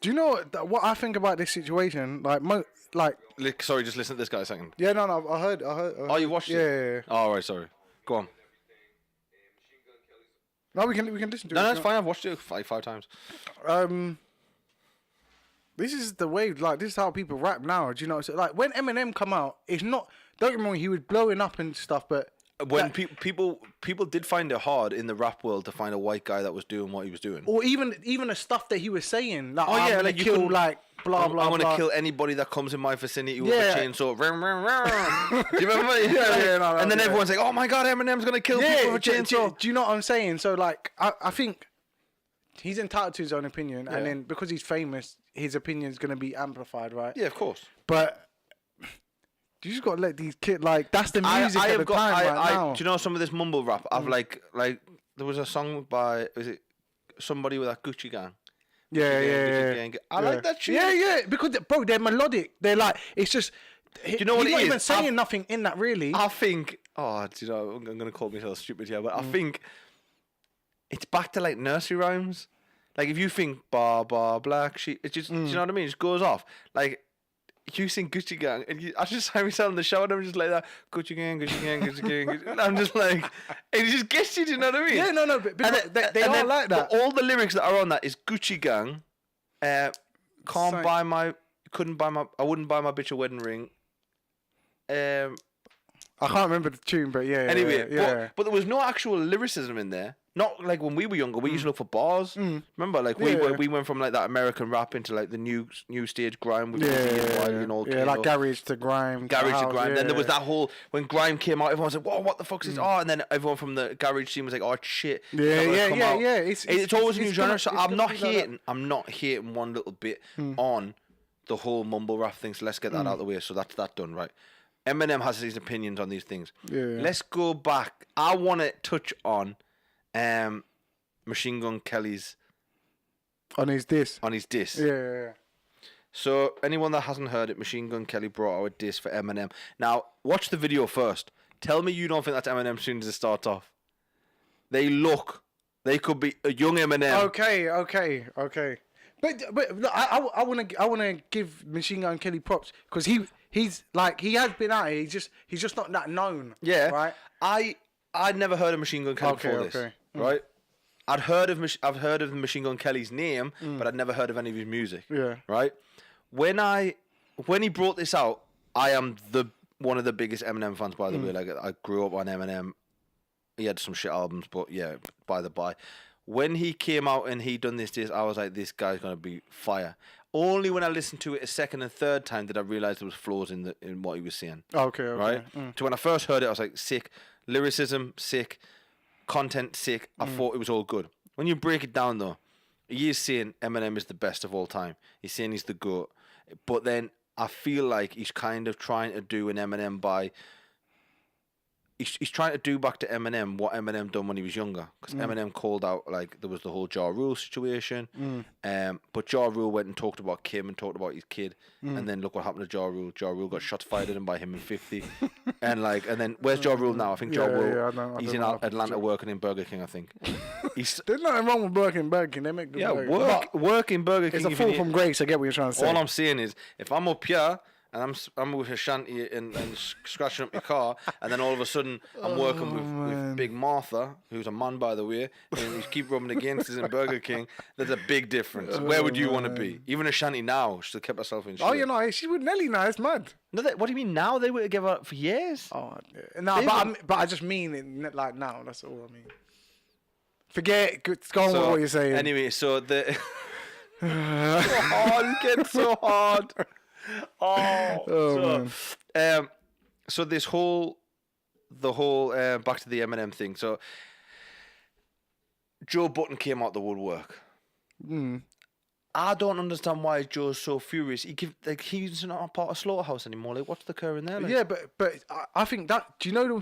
Do you know what I think about this situation? Sorry, just listen to this guy a second. Yeah, no, I heard. Oh, you watched it? Yeah. Oh, right, sorry. Go on. No, we can listen to it. No, it's fine. I've watched it five times. This is the way. Like, this is how people rap now. Do you know? So, like, when Eminem come out, it's not. Don't get me wrong. He was blowing up and stuff, but when people did find it hard in the rap world to find a white guy that was doing what he was doing, or even the stuff that he was saying. Like, I'm gonna kill blah blah. I'm gonna kill anybody that comes in my vicinity with a chainsaw. Do you remember? Yeah. And then everyone's like, "Oh my god, Eminem's gonna kill people with a chainsaw." Do you know what I'm saying? So like, I think he's entitled to his own opinion, and then because he's famous, his opinion is gonna be amplified, right? Yeah, of course. But you just gotta let these kids that's the music at the time right now. Do you know some of this mumble rap? I've like there was a song by somebody with that Gucci gang. Yeah. I like that shit. Yeah, because bro, they're melodic. They're like, it's just. Do you know what it is? He's not even saying nothing in that really. I think. Oh, do you know? I'm gonna call myself stupid here, but I think it's back to like nursery rhymes. Like if you think bar black sheep, it just. Do you know what I mean? It just goes off. Like you sing Gucci Gang, and I just find myself in the shower, and I'm just like that, Gucci Gang, Gucci Gang, Gucci Gang. Gucci. And I'm just like, and it just gets you. Do you know what I mean? Yeah, no, but they are like that. All the lyrics that are on that is Gucci Gang. I wouldn't buy my bitch a wedding ring. I can't remember the tune, but yeah. Anyway, yeah. But there was no actual lyricism in there. Not like when we were younger. We used to look for bars. Remember, like we went from like that American rap into like the new stage grime with and all. Yeah, like garage to grime. Garage to grime. Then there was that whole when grime came out, everyone was like, "Whoa, what the fuck's this?" Oh, and then everyone from the garage scene was like, "Oh shit." Yeah. It's always a new genre. So I'm not hating. I'm not hating one little bit on the whole mumble rap thing. So let's get that out of the way. So that's that done, right? Eminem has his opinions on these things. Yeah. Let's go back. I want to touch on Machine Gun Kelly's on his diss. Yeah. So anyone that hasn't heard it, Machine Gun Kelly brought out a diss for Eminem. Now watch the video first. Tell me you don't think that's Eminem as soon as it starts off. They could be a young Eminem. Okay. But look, I want to give Machine Gun Kelly props because he's like he has been out here. He's just not that known. Yeah. Right. I'd never heard of Machine Gun Kelly before this. Right. I've heard of Machine Gun Kelly's name, but I'd never heard of any of his music. Yeah. Right. When he brought this out, I am one of the biggest Eminem fans, by the way. Like I grew up on Eminem. He had some shit albums, but yeah, by the by. When he came out and he done this, I was like, this guy's gonna be fire. Only when I listened to it a second and third time did I realize there was flaws in what he was saying. Okay. Right. So when I first heard it, I was like, sick lyricism, sick content, sick. I thought it was all good. When you break it down, though, he is saying Eminem is the best of all time. He's saying he's the GOAT, but then I feel like he's kind of trying to do an Eminem by. He's trying to do back to Eminem what Eminem done when he was younger, because Eminem called out like there was the whole Ja Rule situation, but Ja Rule went and talked about Kim and talked about his kid, and then look what happened to Ja Rule. Ja Rule got shots fired at him by him in 50, and then where's Ja Rule now? I think Ja Rule he's in Atlanta working in Burger King. I think there's nothing wrong with working in Burger King. They make good work in Burger King. It's a fall from grace. I get what you're trying to say. All I'm saying is if I'm up here. And I'm with a shanty and scratching up your car, and then all of a sudden I'm working with Big Martha, who's a man by the way, and you keep rubbing against us in Burger King. There's a big difference. Where would you want to be? Even a shanty now, she'll keep herself in. Oh, she would Nelly now. It's mad. No, what do you mean now? They would have given up for years. Oh, no, but I just mean it like now. That's all I mean. Forget. Go on with what you're saying. Anyway, so the. It gets so hard. So this whole back to the Eminem thing. So Joe Budden came out the woodwork. I don't understand why Joe's so furious. He's not part of Slaughterhouse anymore. Like, what's the current there? Like? Yeah, but I think that. Do you know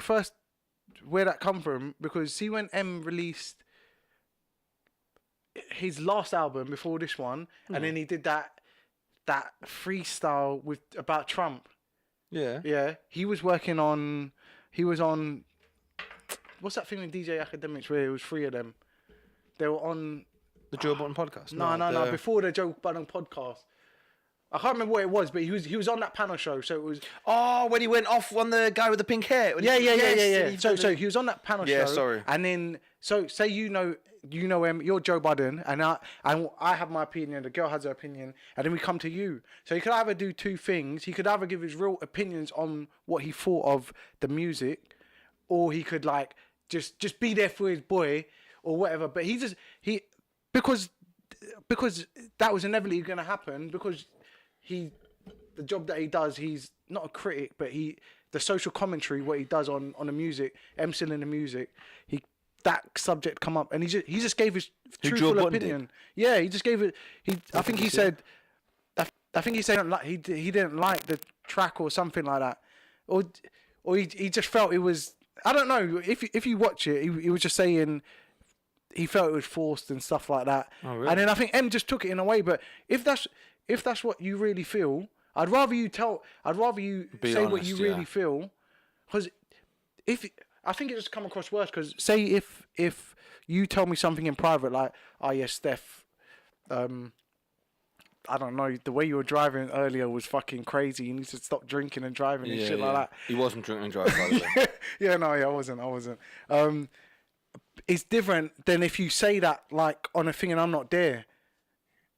where that come from? Because see, when M released his last album before this one, and then he did that freestyle about Trump. Yeah. He was on what's that thing with DJ Academics where it was three of them? They were on the Joe Budden podcast. No, before the Joe Budden podcast. I can't remember what it was, but he was on that panel show. So it was when he went off on the guy with the pink hair. Yeah. So he was on that panel show. Yeah, sorry. And then say you know him, you're Joe Budden, and I have my opinion, the girl has her opinion, and then we come to you. So he could either do two things. He could either give his real opinions on what he thought of the music, or he could like just be there for his boy or whatever. But because that was inevitably going to happen, because the job that he does, he's not a critic, but the social commentary, what he does on the music, emceeing the music, that subject come up, and he just gave his truthful opinion. Yeah, he just gave it. I think he said he didn't like the track or something like that, or he just felt it was. I don't know. If you watch it, he was just saying he felt it was forced and stuff like that. Oh, really? And then I think M just took it in a way. But if that's what you really feel, I'd rather you say honest, what you really feel, because I think it just come across worse. Because say if you tell me something in private, like, oh yeah, Steph, I don't know, the way you were driving earlier was fucking crazy. You need to stop drinking and driving and shit like that. He wasn't drinking and driving, by the way. Yeah, no, I wasn't. It's different than if you say that like on a thing and I'm not there,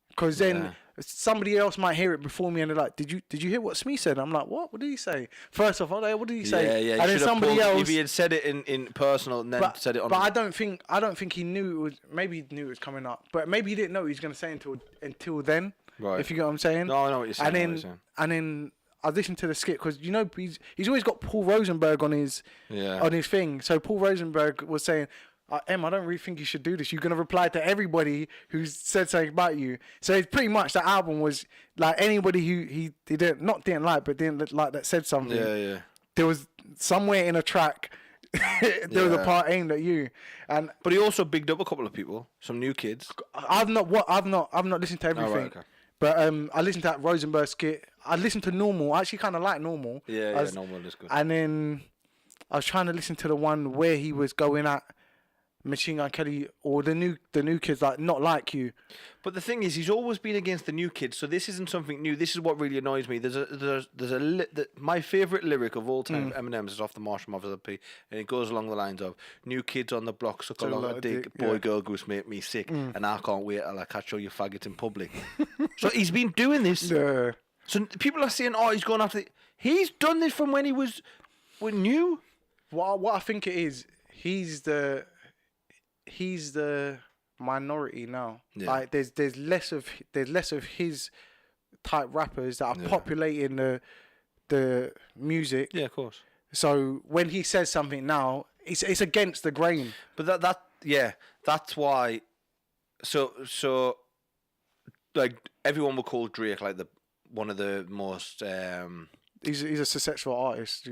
because then somebody else might hear it before me and they're like, "Did you hear what Smee said?" I'm like, "What? What did he say?" First off, I'm like, "What did he say?" Yeah. And then somebody else, if he had said it in personal and then said it on. But I don't think he knew it was. Maybe he knew it was coming up, but maybe he didn't know he was gonna say until then. Right. If you get what I'm saying. No, I know what you're saying. And then I listened to the skit because he's always got Paul Rosenberg on his thing. So Paul Rosenberg was saying, Em, I don't really think you should do this. You're gonna reply to everybody who's said something about you. So it's pretty much the album was like anybody who he didn't like, but didn't like that said something. Yeah. There was somewhere in a track. There was a part aimed at you, but he also bigged up a couple of people, some new kids. I've not listened to everything. Oh, right, okay. But I listened to that Rosenberg skit. I listened to Normal. I actually kind of like Normal. Yeah, Normal is good. And then I was trying to listen to the one where he was going at Machine Gun Kelly or the new kids, like Not Like You. But the thing is, he's always been against the new kids, so this isn't something new. This is what really annoys me. My favourite lyric of all time, Eminem's, is off the Marshall Mathers LP, and it goes along the lines of, "New kids on the block suck a lot of dick, boy girl goose make me sick, and I can't wait till I catch all you faggots in public." So he's been doing this. Yeah. So people are saying, "Oh, he's going after." He's done this from when he was new. What I think it is, he's the minority now. Yeah. Like there's less of his type rappers that are populating the music. Yeah, of course. So when he says something now, it's against the grain. But that's why. So like everyone will call Drake like one of the most. He's a successful artist.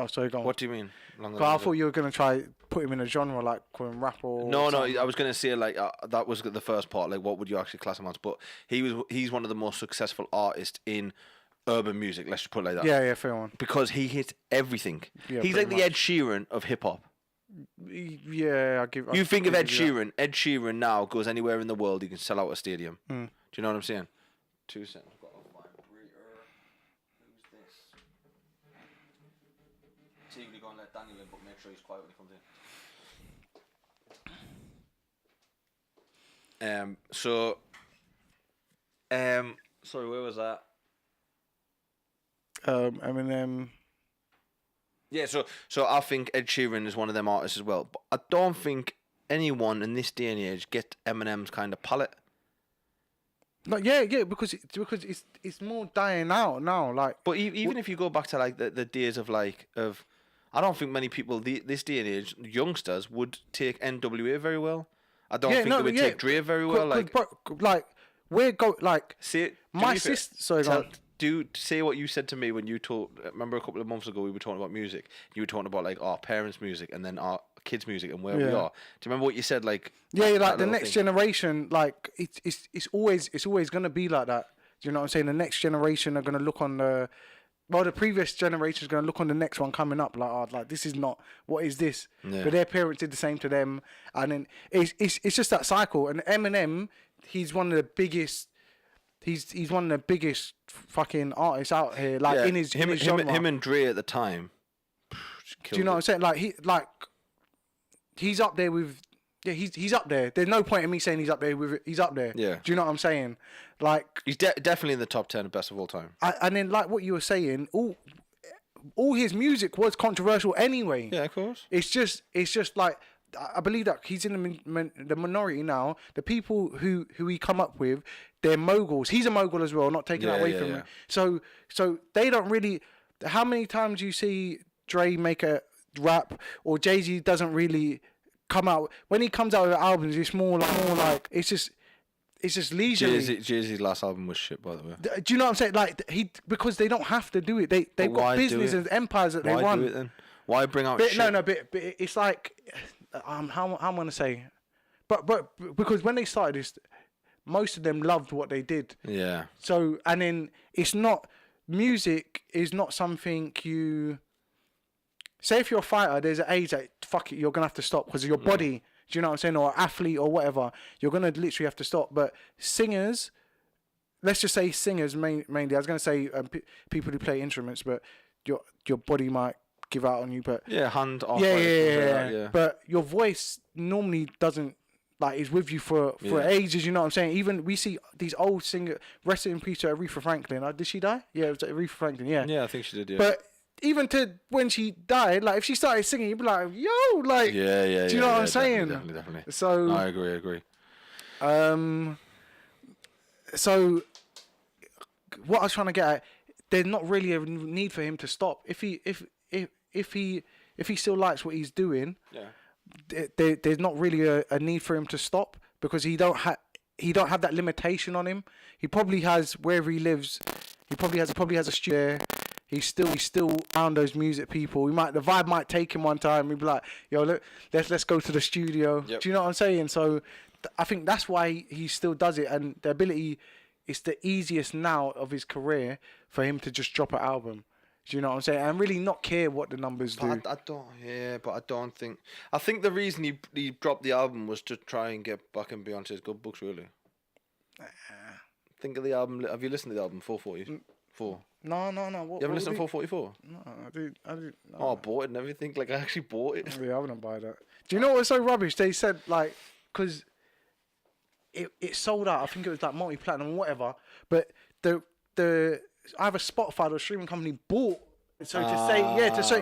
Sorry, go on. What do you mean? I thought you were going to try put him in a genre like call him rap or No, something. I was going to say like that was the first part. Like, what would you actually class him as? But he's one of the most successful artists in urban music. Let's just put it like that. Yeah, fair one. Because he hits everything. Yeah, he's like the Ed Sheeran of hip hop. Yeah, I give. You think of Ed Sheeran. Ed Sheeran now goes anywhere in the world, he can sell out a stadium. Do you know what I'm saying? 2 seconds. You're going to let Daniel in, but make sure he's quiet when he comes in. Sorry, where was that? Eminem. Yeah, so I think Ed Sheeran is one of them artists as well, but I don't think anyone in this day and age get Eminem's kind of palette. No, yeah, because it's more dying out now. Like, but even if you go back to like the days of I don't think many people this day and age, youngsters, would take NWA very well. I don't think they would take Dre very well. My sister. Sorry, say what you said to me when you remember a couple of months ago we were talking about music. You were talking about like our parents' music and then our kids' music and where we are. Do you remember what you said? Like the next generation, like it's always gonna be like that. Do you know what I'm saying? The next generation are gonna look on the previous generation is gonna look on the next one coming up like this is not, what is this? Yeah. But their parents did the same to them, and then it's just that cycle. And Eminem, he's one of the biggest. He's one of the biggest fucking artists out here. Like in his genre. Him and Dre at the time. Do you know what I'm saying? He's up there with. Yeah, he's up there. There's no point in me saying he's up there with. He's up there. Yeah. Do you know what I'm saying? Like he's definitely in the top 10 of best of all time. And then like what you were saying, all his music was controversial anyway. Yeah, of course. It's just like. I believe that he's in the minority now. The people who he come up with, they're moguls. He's a mogul as well, not taking that away from him. So they don't really. How many times you see Dre make a rap or Jay-Z doesn't really come out when he comes out with albums? It's more like it's just leisurely. Jay-Z's last album was shit, by the way. Do you know what I'm saying? Like because they don't have to do it. They've got business and empires that they run. Why do it then? Why bring out shit? No, but it's like. How I'm gonna say, but because when they started this, most of them loved what they did. Yeah. So and then music is not something you say if you're a fighter. There's an age that fuck it, you're gonna have to stop because of your body. Do you know what I'm saying? Or athlete or whatever, you're gonna literally have to stop. But singers, let's just say singers mainly. I was gonna say people who play instruments, but your body might give out on you. But hand off. Yeah. But your voice normally doesn't. Like, is with you for ages, you know what I'm saying? Even we see these old singers, rest in peace to Aretha Franklin. Did she die? Yeah, it was Aretha Franklin, yeah. Yeah, I think she did, yeah. But even to when she died, like, if she started singing, you'd be like, yo, like... Yeah. Do you know what I'm saying? Definitely. So... No, I agree. So, what I was trying to get at, there's not really a need for him to stop. If he still likes what he's doing... Yeah. There's not really a need for him to stop because he don't have that limitation on him. He probably has wherever he lives. He probably has a studio. He's still around those music people. The vibe might take him one time. He'd be like, yo, look, let's go to the studio. Yep. Do you know what I'm saying? So I think that's why he still does it, and the ability is the easiest now of his career for him to just drop an album. Do you know what I'm saying? And really not care what the numbers do. I don't think... I think the reason he dropped the album was to try and get back in Beyonce's good books, really. Think of the album... Have you listened to the album, 444? No. You haven't listened to 444? No, I did. No. Oh, I bought it and everything. Like, I actually bought it. Yeah, I wouldn't buy that. Do you know what's so rubbish? They said, like... Because it sold out. I think it was, like, multi-platinum or whatever. But the either Spotify or a streaming company bought, so to say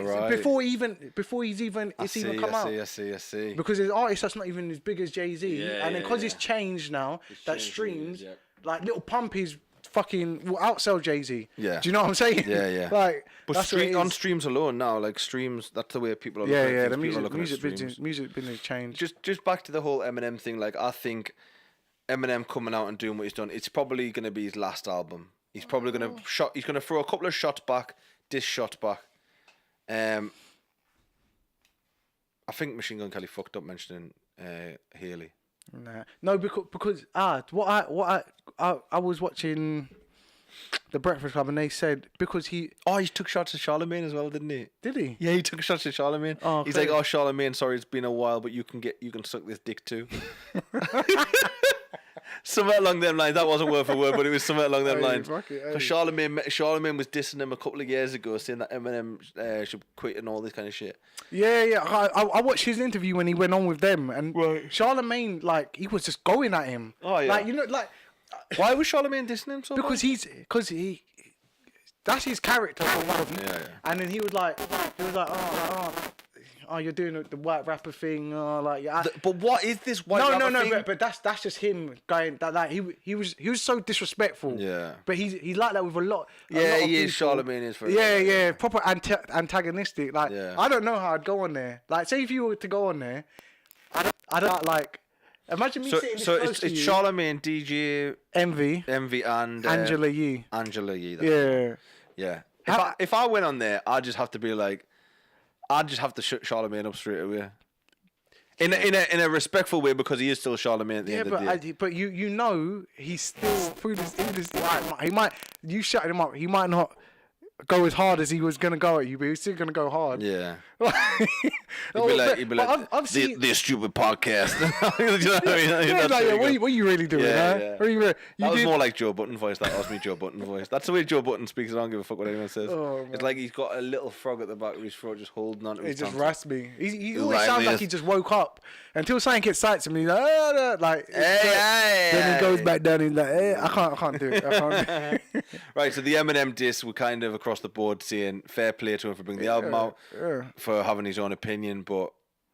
right. before he's even come out. I see. Because there's artists that's not even as big as Jay-Z, and then because it's changed now, streams, like Lil Pumpy's will outsell Jay-Z. Yeah. Do you know what I'm saying? Yeah. Like, but on streams alone now, like streams, that's the way people are looking at things. The music business changed. Just back to the whole Eminem thing. Like, I think Eminem coming out and doing what he's done, it's probably going to be his last album. He's probably going to he's going to throw a couple of shots back, diss shot back. I think Machine Gun Kelly fucked up mentioning Haley. No, because what I was watching The Breakfast Club and they said because he took shots at Charlemagne as well, didn't he? Did he? Yeah, he took shots at Charlemagne. Oh, he's like, Charlemagne, sorry, it's been a while, but you can suck this dick too. Somewhere along them lines. That wasn't word for word, but it was somewhere along them lines. Because Charlemagne was dissing him a couple of years ago, saying that Eminem should quit and all this kind of shit. Yeah. I watched his interview when he went on with them, and Charlemagne, like, he was just going at him. Oh yeah. Like, you know, like, why was Charlemagne dissing him so because much? he that's his character for one. Yeah. And then he was like, oh, you're doing the white rapper thing, but what is this white rapper thing? No, but that's just him going that he was so disrespectful. Yeah. But he's like that with a lot. Yeah, he is. Charlemagne is for proper antagonistic. Like, I don't know how I'd go on there. Like, say if you were to go on there, I don't like. Imagine me sitting this close to it's you. Charlemagne, DJ, Envy, and Angela Yee. Yeah. If I went on there, I'd just have to be like, I'd just have to shut Charlemagne up straight away. In a respectful way, because he is still Charlemagne at the end of the day. But you know he's still through this. He might, you shut him up. He might not go as hard as he was gonna go at you, but he's still gonna go hard. Yeah. He'd be like, I've seen this stupid podcast. You know what I mean? Yeah, like, what are you really doing? Yeah. Huh? That was more like Joe Budden voice. That was me, Joe Budden voice. That's the way Joe Budden speaks. I don't give a fuck what anyone says. It's like he's got a little frog at the back of his throat, just holding on to his tongue. He just raspy. He always sounds like he just woke up until something excites him. He's like, then he goes back down. And he's like, I can't do it. Right. So the Eminem diss, we're kind of across the board saying fair play to him for bringing the album out, for having his own opinion, but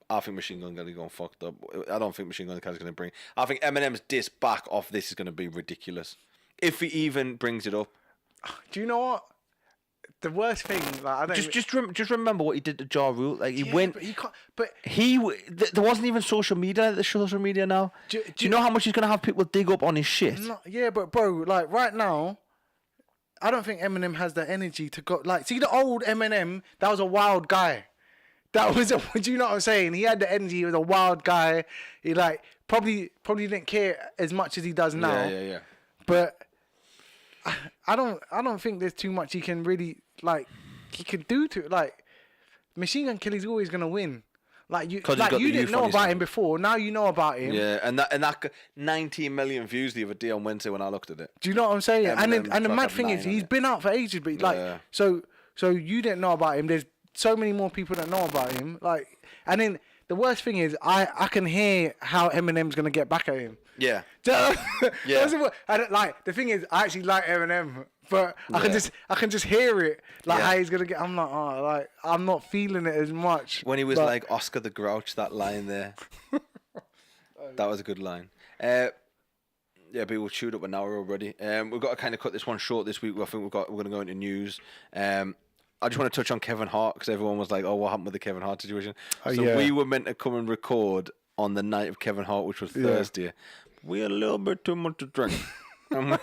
I think Machine Gun Kelly's going fucked up. I don't think Machine Gun Kelly's going to bring... I think Eminem's diss back off this is going to be ridiculous. If he even brings it up. Do you know what? The worst thing... Like, I don't just remember what he did to Ja Rule. Like, he went... But he can't... But... There wasn't even social media. There's social media now. Do you know how much he's going to have people dig up on his shit? Yeah, but bro, like, right now... I don't think Eminem has the energy to go... Like, see the old Eminem? That was a wild guy. Do you know what I'm saying? He had the energy. He was a wild guy. He like probably didn't care as much as he does now. Yeah. But I don't think there's too much he can really he could do to like. Machine Gun Kelly's always gonna win. Like you didn't know about him before. Now you know about him. Yeah, and that got 19 million views the other day on Wednesday when I looked at it. Do you know what I'm saying? Eminem And the mad thing is, he's been out for ages, but like, so you didn't know about him. There's so many more people that know about him. Like, and then the worst thing is, I can hear how Eminem's gonna get back at him. Yeah. Yeah. Like the thing is, I actually like Eminem, but I can just hear it, like how he's gonna get. I'm like, oh, like I'm not feeling it as much. When he was like Oscar the Grouch, that line there, that was a good line. Yeah, people chewed up an hour already. We've got to kind of cut this one short this week. I think we're going to go into news. I just want to touch on Kevin Hart because everyone was like, "Oh, what happened with the Kevin Hart situation?" We were meant to come and record on the night of Kevin Hart, which was Thursday. We had a little bit too much to drink. Oh man,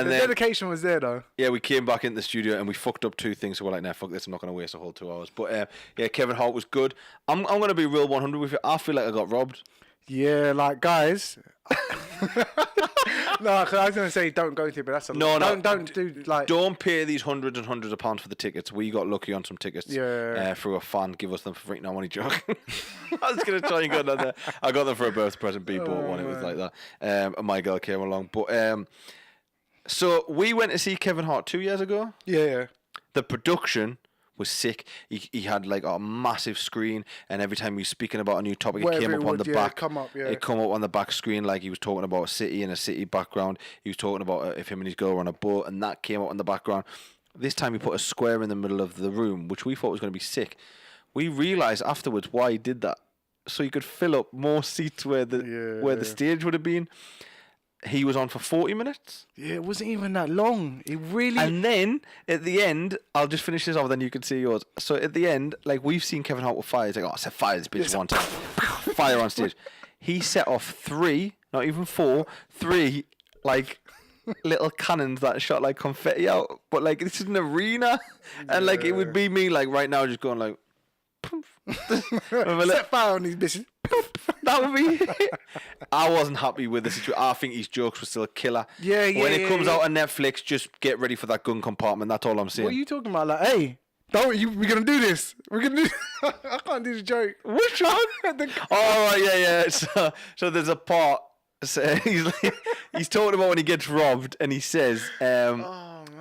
the dedication was there though. Yeah, we came back into the studio and we fucked up two things. So we're like, nah, fuck this. I'm not going to waste a whole 2 hours. But yeah, Kevin Hart was good. I'm going to be real 100 with you. I feel like I got robbed. Yeah, like guys. No, cause I was gonna say don't go to, but that's don't do like. Don't pay these hundreds and hundreds of pounds for the tickets. We got lucky on some tickets. Through a fan, give us them for free. No, I'm only joking. I was gonna try and go down there. I got them for a birthday present. B bought one. It was like that. And my girl came along. But so we went to see Kevin Hart 2 years ago. Yeah. The production was sick. He had like a massive screen, and every time he was speaking about a new topic, it came up on the back. It come up on the back screen, like he was talking about a city and a city background. He was talking about if him and his girl were on a boat, and that came up on the background. This time he put a square in the middle of the room, which we thought was going to be sick. We realised afterwards why he did that, so he could fill up more seats where the stage would have been. He was on for 40 minutes. Yeah, it wasn't even that long. It really... And then, at the end, I'll just finish this off, then you can see yours. So, at the end, like, we've seen Kevin Hart with fire. He's like, I said fire this bitch one time. Fire on stage. He set off 3, not even 4, 3, like, little cannons that shot, like, confetti out. But, like, this is an arena. And, like, it would be me, like, right now, just going, like... Set fire on these bitches. That would be it. I wasn't happy with the situation. I think his jokes were still a killer. Yeah. When it comes out on Netflix, just get ready for that gun compartment. That's all I'm saying. What are you talking about? Like, hey, we're gonna do this. We're gonna do. I can't do the joke. Which one? Yeah. So there's a part. So he's talking about when he gets robbed, and he says,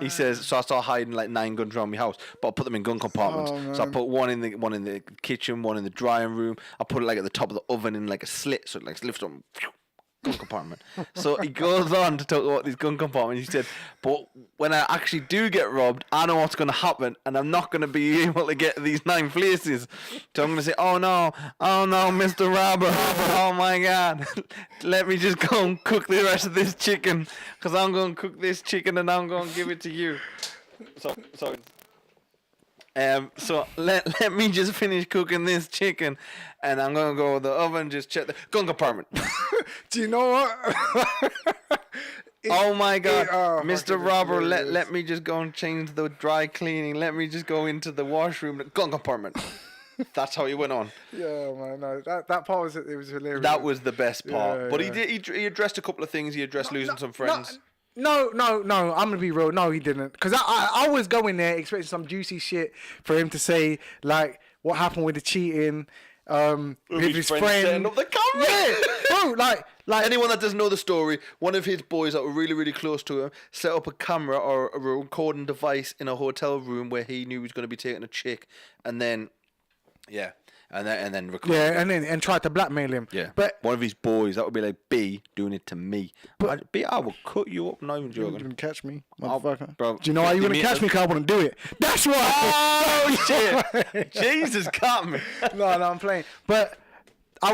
he says, so I start hiding like 9 guns around my house, but I put them in gun compartments. So I put one in the kitchen, one in the drying room. I put it like at the top of the oven in like a slit, so it like lifts up. Gun compartment. So he goes on to talk about these gun compartments. He said, but when I actually do get robbed, I know what's going to happen, and I'm not going to be able to get these 9 places. So I'm going to say, oh no, Mr. Robber, oh my God, let me just go and cook the rest of this chicken, because I'm going to cook this chicken and I'm going to give it to you. So let me just finish cooking this chicken, and I'm gonna go to the oven, just check the gun compartment. Do you know what? Oh my God, Mr. Robber, let me just go and change the dry cleaning. Let me just go into the washroom, the gun compartment. That's how he went on. Yeah, man. No, that part was hilarious. That was the best part. But he addressed a couple of things. He addressed losing some friends. No. I'm gonna be real. No, he didn't. Because I was going there expecting some juicy shit for him to say, like what happened with the cheating, with his friend. Setting up the camera. Yeah, bro. Like anyone that doesn't know the story, one of his boys that were really, really close to him set up a camera or a recording device in a hotel room where he knew he was going to be taking a chick, and then and then record. Yeah, and tried to blackmail him. Yeah, but one of his boys, that would be like B doing it to me. But I will cut you up. Not even joking. You wouldn't catch me, motherfucker. Bro, do you know why you wouldn't catch me? Because I wouldn't do it. That's why. Oh shit! Jesus, got me. No, I'm playing. But I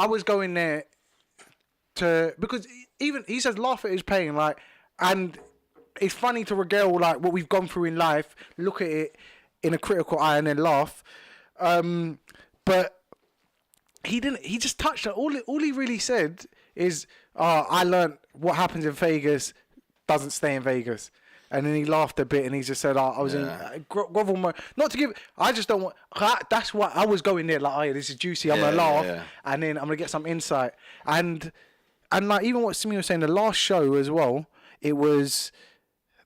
was going there because even he says laugh at his pain, like, and it's funny to regale like what we've gone through in life, look at it in a critical eye, and then laugh. But he didn't. He just touched it. All he really said is, I learned what happens in Vegas doesn't stay in Vegas. And then he laughed a bit, and he just said, I was in grovel mode. Not to give. I just don't want. That's why I was going there. Like, oh yeah, this is juicy. I'm gonna laugh, and then I'm gonna get some insight. And like even what Simi was saying, the last show as well. It was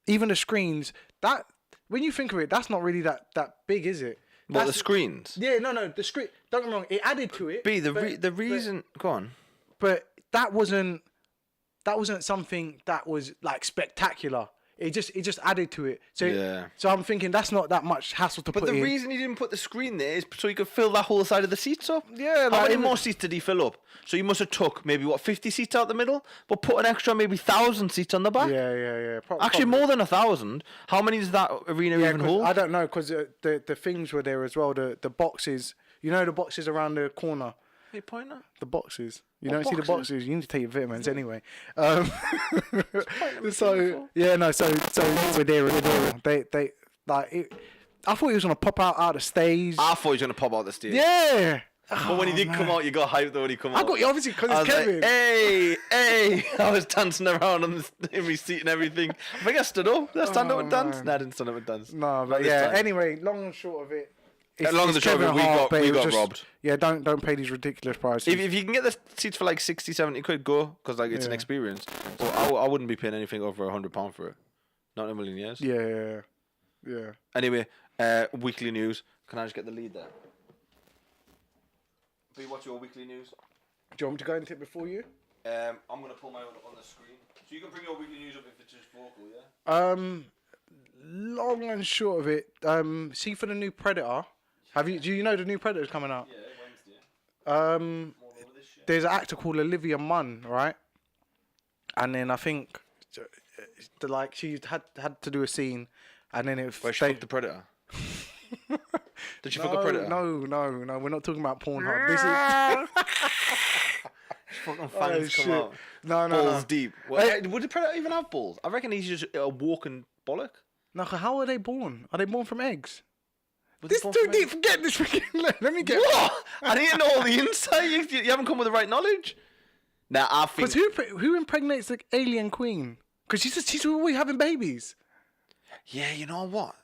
even the screens that when you think of it, that's not really that big, is it? What, the screens? Yeah, no, the screen. Don't get me wrong. It added to it. The reason. Go on. But that wasn't something that was like spectacular. It just added to it. So I'm thinking that's not that much hassle to put in. But the reason he didn't put the screen there is so he could fill that whole side of the seats up. Yeah, how many more seats did he fill up? So he must have took maybe 50 seats out the middle, but put an extra maybe 1,000 seats on the back. Yeah. Actually, more than 1,000. How many does that arena even hold? I don't know because the things were there as well. The boxes, the boxes around the corner. What are you pointing at? The boxes. You don't see the boxes. You need to take your vitamins anyway. So we're there. They like it. I thought he was gonna pop out the stage. I thought he was gonna pop out the stage. Yeah. But when he did come out, you got hyped though when he come out. I got you obviously because it's Kevin. Like, hey! I was dancing around in my seat and everything. I think I stood up. Did I stand up and dance? No, I didn't stand up and dance. No, but yeah. Anyway, long and short of it. Long and short of it, we got robbed. Yeah, don't pay these ridiculous prices. If you can get the seats for like 60, 70 quid, go because like it's an experience. But I wouldn't be paying anything over £100 for it. Not in a million years. Yeah. Anyway, weekly news. Can I just get the lead there? B, what's your weekly news? Do you want me to go into it before you? I'm gonna pull my own up on the screen, so you can bring your weekly news up if it's just vocal, yeah. Long and short of it. See for the new Predator. Do you know the new Predator's coming out? Yeah, Wednesday. There's an actor called Olivia Munn, right? And then I think, she had to do a scene, and then it. Where she fucked the Predator. Did she fuck a Predator? No. We're not talking about Pornhub. This is. Fucking fangs come out. No. Balls deep. Would the Predator even have balls? I reckon he's just a walking bollock. No, how are they born? Are they born from eggs? This dude need to get this freaking. Let me get. What? I didn't know all the insight. You haven't come with the right knowledge. Nah, I think. But who impregnates the alien queen? Because she's always having babies. Yeah, you know what?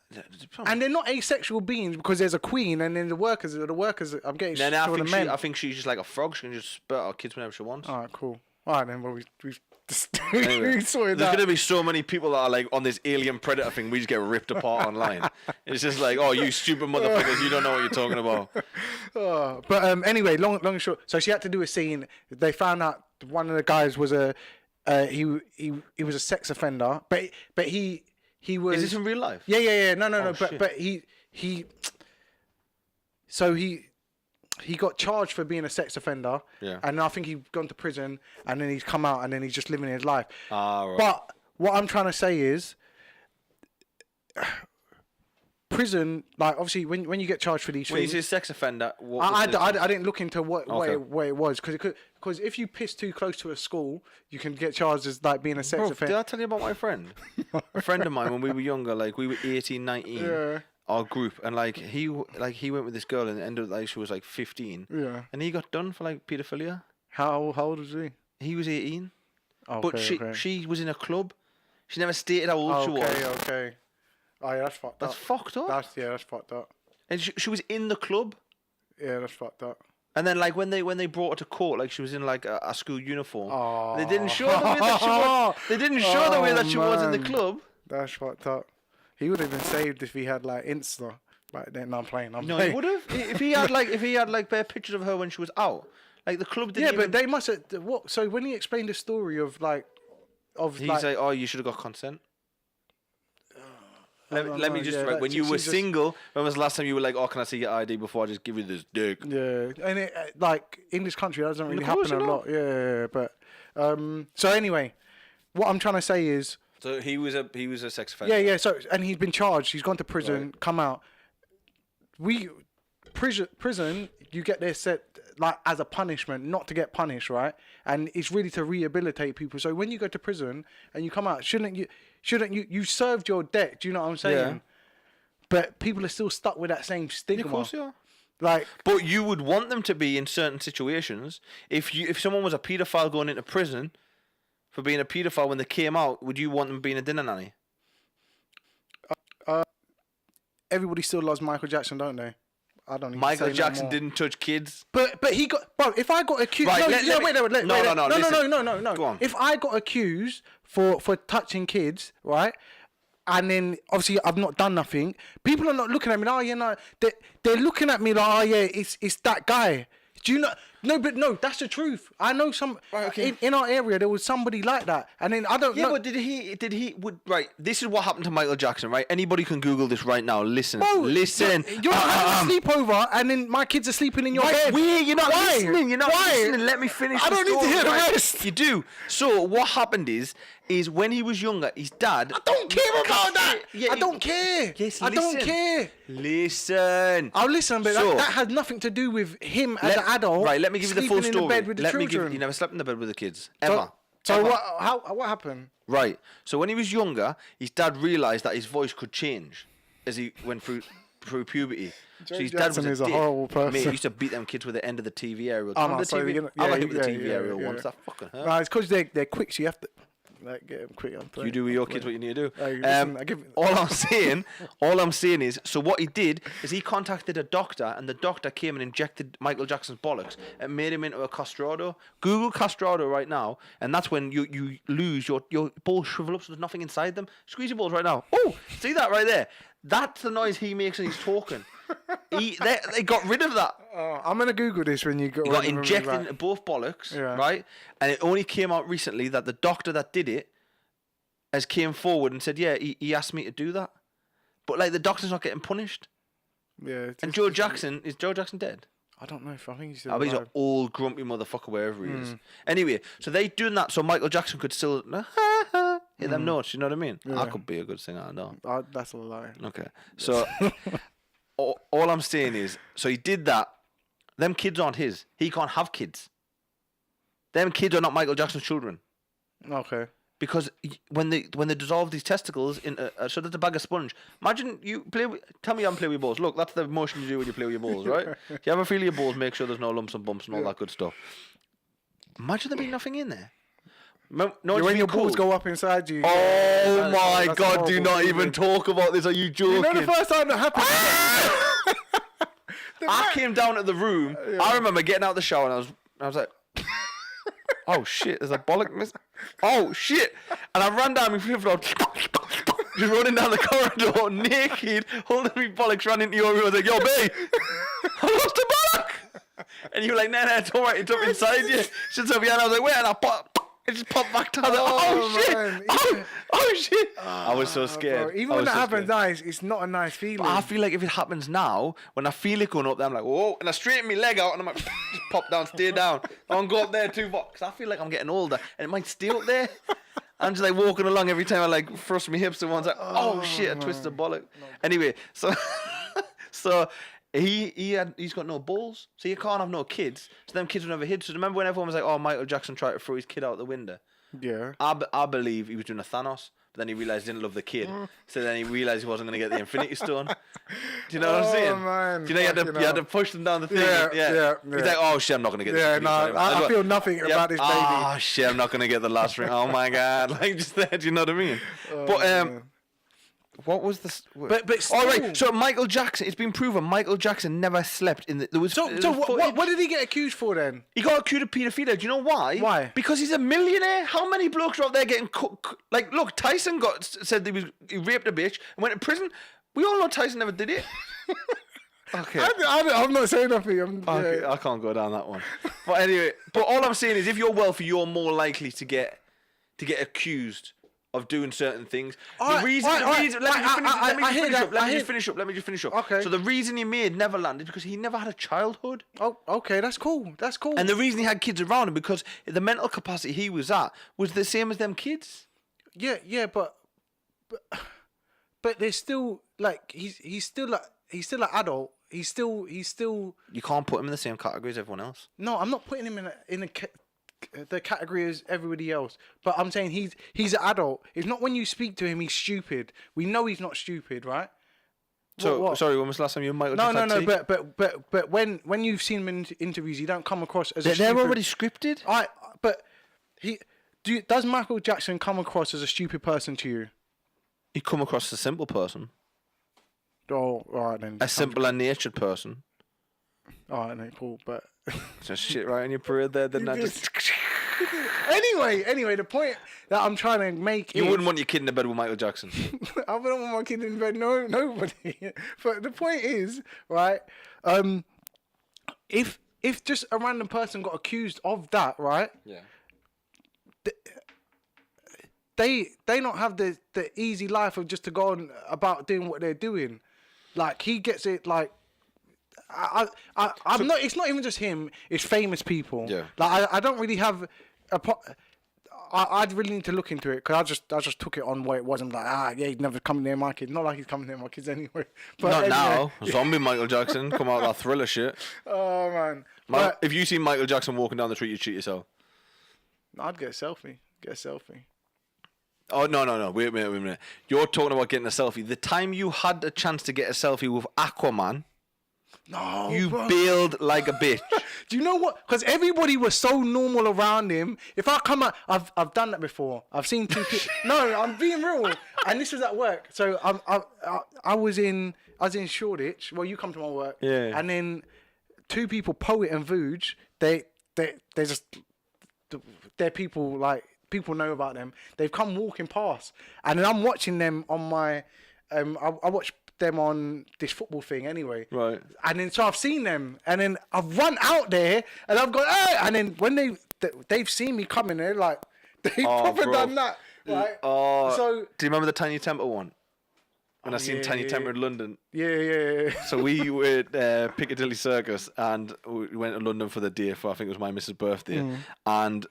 And they're not asexual beings because there's a queen and then the workers. I'm getting. I think she's just like a frog. She can just spit out kids whenever she wants. All right, cool. All right, then. Well, we anyway, we sorted there's that. gonna be so many people that are like on this alien predator thing. We just get ripped apart online. It's just like, oh, you stupid motherfuckers, you don't know what you're talking about. But anyway, long and short. So she had to do a scene. They found out one of the guys was he was a sex offender, but he was. Is this in real life? Yeah. No. Oh, but he got charged for being a sex offender. Yeah. And I think he's gone to prison, and then he's come out, and then he's just living his life. Right. But what I'm trying to say is, prison, like obviously when you get charged for these things. things. He's a sex offender. I didn't look into what it was because if you piss too close to a school, you can get charged as like being a sex offender. Did I tell you about my friend? A friend of mine when we were younger, like we were 18, 19. Yeah. Our group, and he went with this girl and ended up like she was like 15. Yeah. And he got done for like paedophilia. How old was he? He was 18. Okay, but she was in a club. She never stated how old she was. Okay. Oh yeah, that's fucked up. That's fucked up. That's fucked up. And she was in the club. Yeah, that's fucked up. And then like when they brought her to court, like she was in like a school uniform. Oh. They didn't show the way that she was. They didn't show the way that she was in the club. That's fucked up. He would have been saved if he had like Insta back then. No, I'm playing. He would have. If he had like bare pictures of her when she was out, like the club didn't. Yeah, but they must have. What? So when he explained the story of he's like, oh, you should have got consent. Let me just when you were single, when was the last time you were like, oh, can I see your ID before I just give you this dick? Yeah, and it like in this country that doesn't really happen a lot. Yeah, but so anyway, what I'm trying to say is. So he was a sex offender. Yeah. So and he's been charged. He's gone to prison. Right. Come out. Prison. You get there set like as a punishment, not to get punished, right? And it's really to rehabilitate people. So when you go to prison and you come out, shouldn't you served your debt? Do you know what I'm saying? Yeah. But people are still stuck with that same stigma. Of course, yeah. Like, but you would want them to be in certain situations. If someone was a paedophile going into prison. For being a paedophile when they came out, would you want them being a dinner nanny? Everybody still loves Michael Jackson, don't they? I don't. Michael Jackson didn't touch kids. But he got. Bro, if I got accused, right, no. If I got accused for touching kids, right? and then obviously I've not done nothing. People are not looking at me. Oh, you know, they're looking at me like, oh yeah, it's that guy. Do you know? No, but no, that's the truth. I know some in our area there was somebody like that, and then I don't know. Yeah, but did he right? This is what happened to Michael Jackson, right? Anybody can Google this right now. Listen. You're having a sleepover, and then my kids are sleeping in your bed. You're not listening. You're not listening. Let me finish. I don't need to hear the rest. You do. So what happened is when he was younger, his dad. I don't care about that. I don't care. Yes, I don't care. Listen. I'll listen, but that has nothing to do with him as an adult. Right, let me give you the full story. In the bed with the children. You never slept in the bed with the kids ever. So what happened? Right. So when he was younger, his dad realised that his voice could change as he went through puberty. So his dad was a horrible person. Mate, he used to beat them kids with the end of the TV aerial. I got hit with the TV aerial once. That fucking hurt. No, it's because they're quick, so you have to get them quick. You do with your kids what you need to do. Listen, all I'm saying is, so what he did is he contacted a doctor, and the doctor came and injected Michael Jackson's bollocks and made him into a castrado. Google castrado right now, and that's when you lose your balls shrivel up so there's nothing inside them. Squeeze your balls right now. Oh, see that right there? That's the noise he makes when he's talking. They got rid of that. I'm gonna Google this when you go. He got injected into both bollocks, right? And it only came out recently that the doctor that did it has came forward and said, yeah, he asked me to do that. But like the doctor's not getting punished. Yeah. And Joe Jackson, is Joe Jackson dead? I don't know if I think he's still he's an old grumpy motherfucker wherever he is. Anyway, so they doing that so Michael Jackson could still hit them notes. You know what I mean? Yeah. I could be a good singer. I know. That's a lie. Okay, so. All I'm saying is, so he did that. Them kids aren't his. He can't have kids. Them kids are not Michael Jackson's children. Okay. Because when they dissolve these testicles in so that's a bag of sponge. Imagine you tell me you haven't played with your balls. Look, that's the motion you do when you play with your balls, right? If you ever feel your balls, make sure there's no lumps and bumps and all that good stuff. Imagine there being nothing in there. When your balls go up inside you. Oh my God! Do not even talk about this. Are you joking? You know the first time that happened. I came down to the room. Yeah. I remember getting out of the shower and I was like, oh shit! There's a bollock miss. Oh shit! And I ran down my flip flop, just running down the corridor naked, holding my bollocks, ran into your room. I was like, yo, babe, I lost a bollock. And you were like, nah, it's all right. It's up inside you. She's up here. And I was like, where? And I just popped back down. Oh shit! Oh shit! I was so scared. Bro, even when that happens, it's not a nice feeling. But I feel like if it happens now, when I feel it going up there, I'm like, whoa, and I straighten my leg out, and I'm like, just pop down, stay down. Don't go up there too far, because I feel like I'm getting older, and it might stay up there. I'm just like walking along every time I like thrust my hips to one side. Oh shit! I twist the bollock. Anyway, so he's got no balls, so you can't have no kids. So them kids were never hid. So remember when everyone was like, "Oh, Michael Jackson tried to throw his kid out the window." Yeah. I believe he was doing a Thanos, but then he realized he didn't love the kid. So then he realized he wasn't going to get the Infinity Stone. Do you know what I'm saying? Man, do you know you had to push them down the thing? Yeah. He's like, "Oh shit, I'm not going to get this." Yeah, no, I feel nothing about this baby. Oh shit, I'm not going to get the last ring. Oh my God, like just there. Do you know what I mean? But what was this? But still. All right. So Michael Jackson. It's been proven Michael Jackson never slept in the. There was. So what did he get accused for then? He got accused of paedophilia. Do you know why? Why? Because he's a millionaire. How many blokes are out there getting like? Look, Tyson said he raped a bitch and went to prison. We all know Tyson never did it. Okay. I'm not saying nothing. Okay, I can't go down that one. But anyway, all I'm saying is, if you're wealthy, you're more likely to get accused of doing certain things. Let me just finish up. Okay. So the reason he made Neverland is because he never had a childhood. Oh, okay, that's cool. And the reason he had kids around him because the mental capacity he was at was the same as them kids. Yeah, but there's still like he's still an adult. He's still. You can't put him in the same category as everyone else. No, I'm not putting him in the category as everybody else. But I'm saying he's an adult. It's not when you speak to him he's stupid. We know he's not stupid, right? So what? Sorry, when was the last time you Michael? No. But when you've seen him in interviews, you don't come across as they're already scripted. Does Michael Jackson come across as a stupid person to you? He come across as a simple person. Oh, all right then. A simple and natured person. All right, then, cool. But just shit right in your parade there, didn't I? Just Anyway, the point that I'm trying to make You wouldn't want your kid in the bed with Michael Jackson. I wouldn't want my kid in bed. No, nobody. But the point is, right? If just a random person got accused of that, right? Yeah. They don't have the easy life of just to go on about doing what they're doing. Like he gets it. Like I'm not. It's not even just him. It's famous people. Yeah. Like I don't really have I'd really need to look into it because I just took it on what it was. I'm like, yeah, he'd never come near my kids. Not like he's coming near my kids anyway. But not anyway. now. Zombie Michael Jackson come out with that Thriller shit. Oh man. If you see Michael Jackson walking down the street, you'd shoot yourself. I'd get a selfie. Oh, no. Wait a minute. You're talking about getting a selfie. The time you had a chance to get a selfie with Aquaman, no, you bro. bailed like a bitch. Do you know what? Because everybody was so normal around him. If I come out, I've done that before. I've seen two people. No, I'm being real. And this was at work. So I was in Shoreditch. Well, you come to my work. Yeah. And then two people, Poet and Vooj, they're people like. People know about them. They've come walking past, and then I'm watching them on my. I watch them on this football thing anyway. Right. And then so I've seen them, and then I've run out there, and I've gone, hey! And then when they've seen me coming, they're like, they've proper done that. Right. So do you remember the Tiny Temper one? When I seen Tiny Temper in London. Yeah. So we were at Piccadilly Circus, and we went to London for the day for I think it was my missus' birthday, and.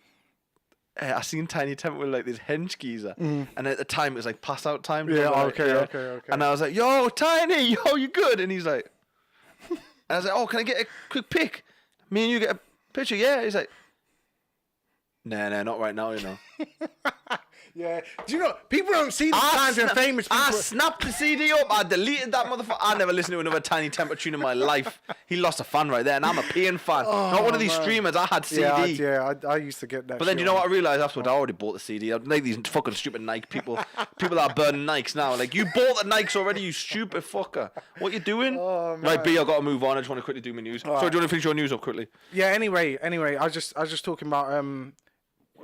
I seen Tiny Temper with like this hench geezer, and at the time it was like pass out time. Yeah, like, okay. And I was like, "Yo, Tiny, you good?" And he's like, and I was like, "Oh, can I get a quick pic? Me and you get a picture?" Yeah. He's like, "Nah, not right now, you know." Yeah. Do you know, people don't see the signs of famous people. I snapped the CD up. I deleted that motherfucker. I never listened to another Tiny Temper tune in my life. He lost a fan right there, and I'm a paying fan. Not one of these streamers. I had CD. I used to get that. But then, you know what I realised afterwards? I already bought the CD. I'm like these fucking stupid Nike people. People that are burning Nikes now. Like, you bought the Nikes already, you stupid fucker. What you doing? Right, B, I've got to move on. I just want to quickly do my news. So, do you want to finish your news up quickly? Yeah, anyway, I was just talking about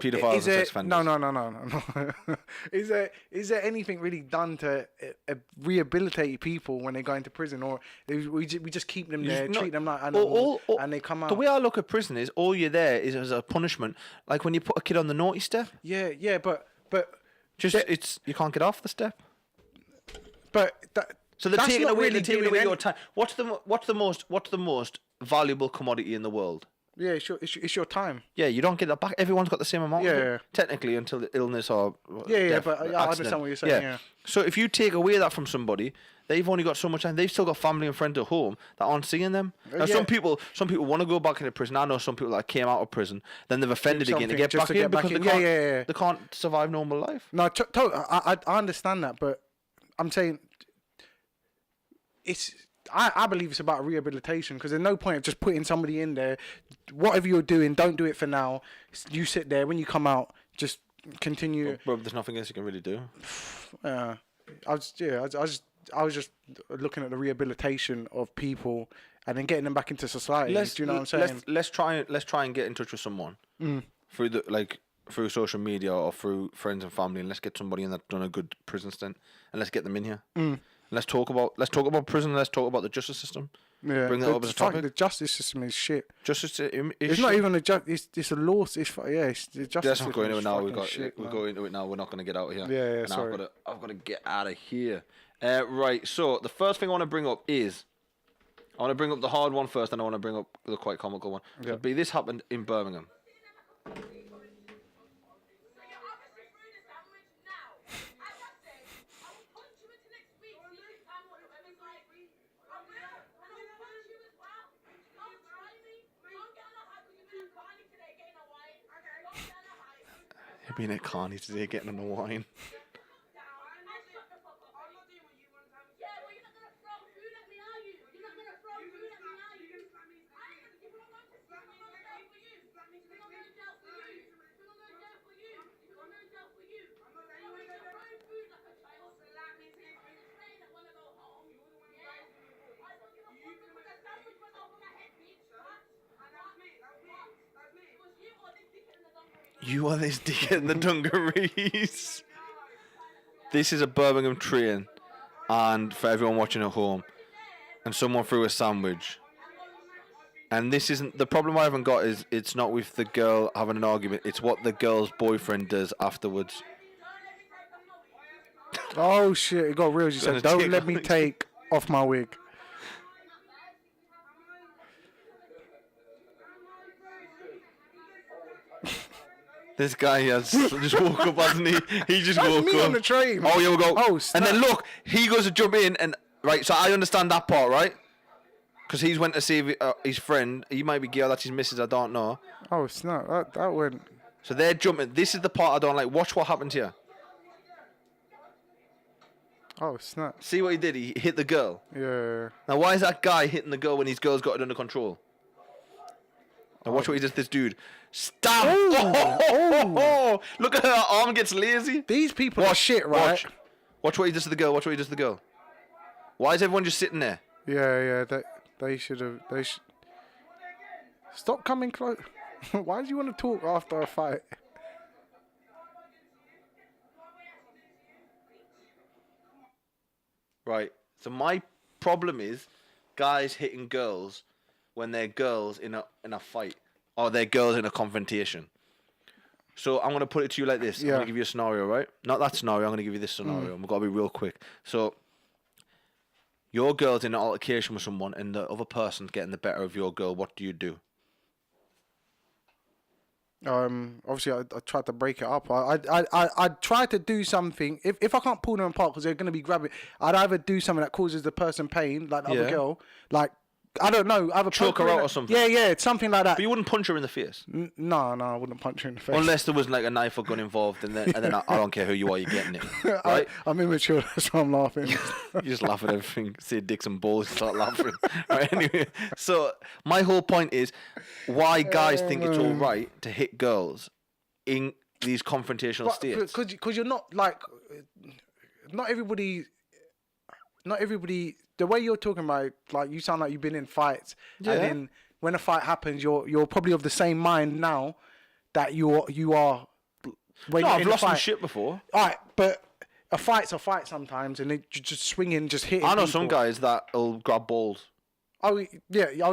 Paedophiles and sex offenders. No. Is there anything really done to rehabilitate people when they go into prison, or we just keep them there, treat them like animals, and they come out? The way I look at prison is all you're there is as a punishment. Like when you put a kid on the naughty step. Yeah, but just you can't get off the step. But so they're taking away your time. What's the most valuable commodity in the world? Yeah, it's your time. Yeah, you don't get that back. Everyone's got the same amount. Yeah. Technically, until the illness or death, but I understand what you're saying. Yeah. So if you take away that from somebody, they've only got so much time. They've still got family and friends at home that aren't seeing them. Now, some people want to go back into prison. I know some people that came out of prison, then they've offended again to get back in because they can't survive normal life. No, I understand that, but I'm saying it's. I believe it's about rehabilitation, because there's no point of just putting somebody in there. Whatever you're doing, don't do it for now. You sit there. When you come out, just continue. Bro, there's nothing else you can really do. I was just looking at the rehabilitation of people and then getting them back into society. Do you know what I'm saying? Let's try and get in touch with someone through social media or through friends and family, and let's get somebody in that's done a good prison stint, and let's get them in here. Let's talk about prison. Let's talk about the justice system. Yeah, bring that up as a topic. The justice system is shit. Justice is it's shit. Not even it's a law. It's the justice. Let's not go into it now. We'll go into it now. We're not going to get out of here. Yeah. Sorry. I've got to get out of here. Right. So the first thing I want to bring up is I want to bring up the hard one first, and I want to bring up the quite comical one. Yeah. So, this happened in Birmingham. You're being at Carney today getting on the wine. You are this dickhead in the dungarees. This is a Birmingham train, and for everyone watching at home, and someone threw a sandwich. And this isn't the problem. I haven't got is it's not with the girl having an argument. It's what the girl's boyfriend does afterwards. Oh shit! It got real. She said, "Don't let me take off my wig." This guy has just woke up, hasn't he? He just woke me up. on the train. Oh, yeah, we go. Oh, and then look, he goes to jump in, and right. So I understand that part, right? Because he's went to see his friend. He might be gay, that's his missus. I don't know. Oh snap! That went. So they're jumping. This is the part I don't like. Watch what happens here. Oh snap! See what he did? He hit the girl. Yeah. Now, why is that guy hitting the girl when his girl's got it under control? Now, watch what he does to this dude. Stab! Oh. Look at her arm gets lazy. These people are shit, right? Watch what he does to the girl. Watch what he does to the girl. Why is everyone just sitting there? Yeah. They should have. Stop coming close. Why do you want to talk after a fight? Right. So my problem is guys hitting girls when they're girls in a fight or they're girls in a confrontation. So I'm gonna put it to you like this. Yeah. I'm gonna give you a scenario, right? Not that scenario. I'm gonna give you this scenario. We've got to be real quick. So your girl's in an altercation with someone, and the other person's getting the better of your girl. What do you do? Obviously, I tried to break it up. I tried to do something. If I can't pull them apart because they're going to be grabbing, I'd either do something that causes the person pain, like the other girl, like I don't know, either choke her out or something. Yeah, something like that. But you wouldn't punch her in the face. No, I wouldn't punch her in the face unless there was like a knife or gun involved, and then I don't care who you are, you're getting it. Right? I'm immature, that's why I'm laughing. You just laugh at everything. See dicks and balls, start laughing. Right, anyway, so my whole point is why guys think it's all right to hit girls in these confrontational states. Because you're not like, not everybody. The way you're talking about it, like you sound like you've been in fights, and then when a fight happens, you're probably of the same mind now that you are. When I've lost some shit before. All right, but a fight's a fight sometimes, and they just swinging, just hitting. I know people. some guys that'll grab balls. Oh yeah.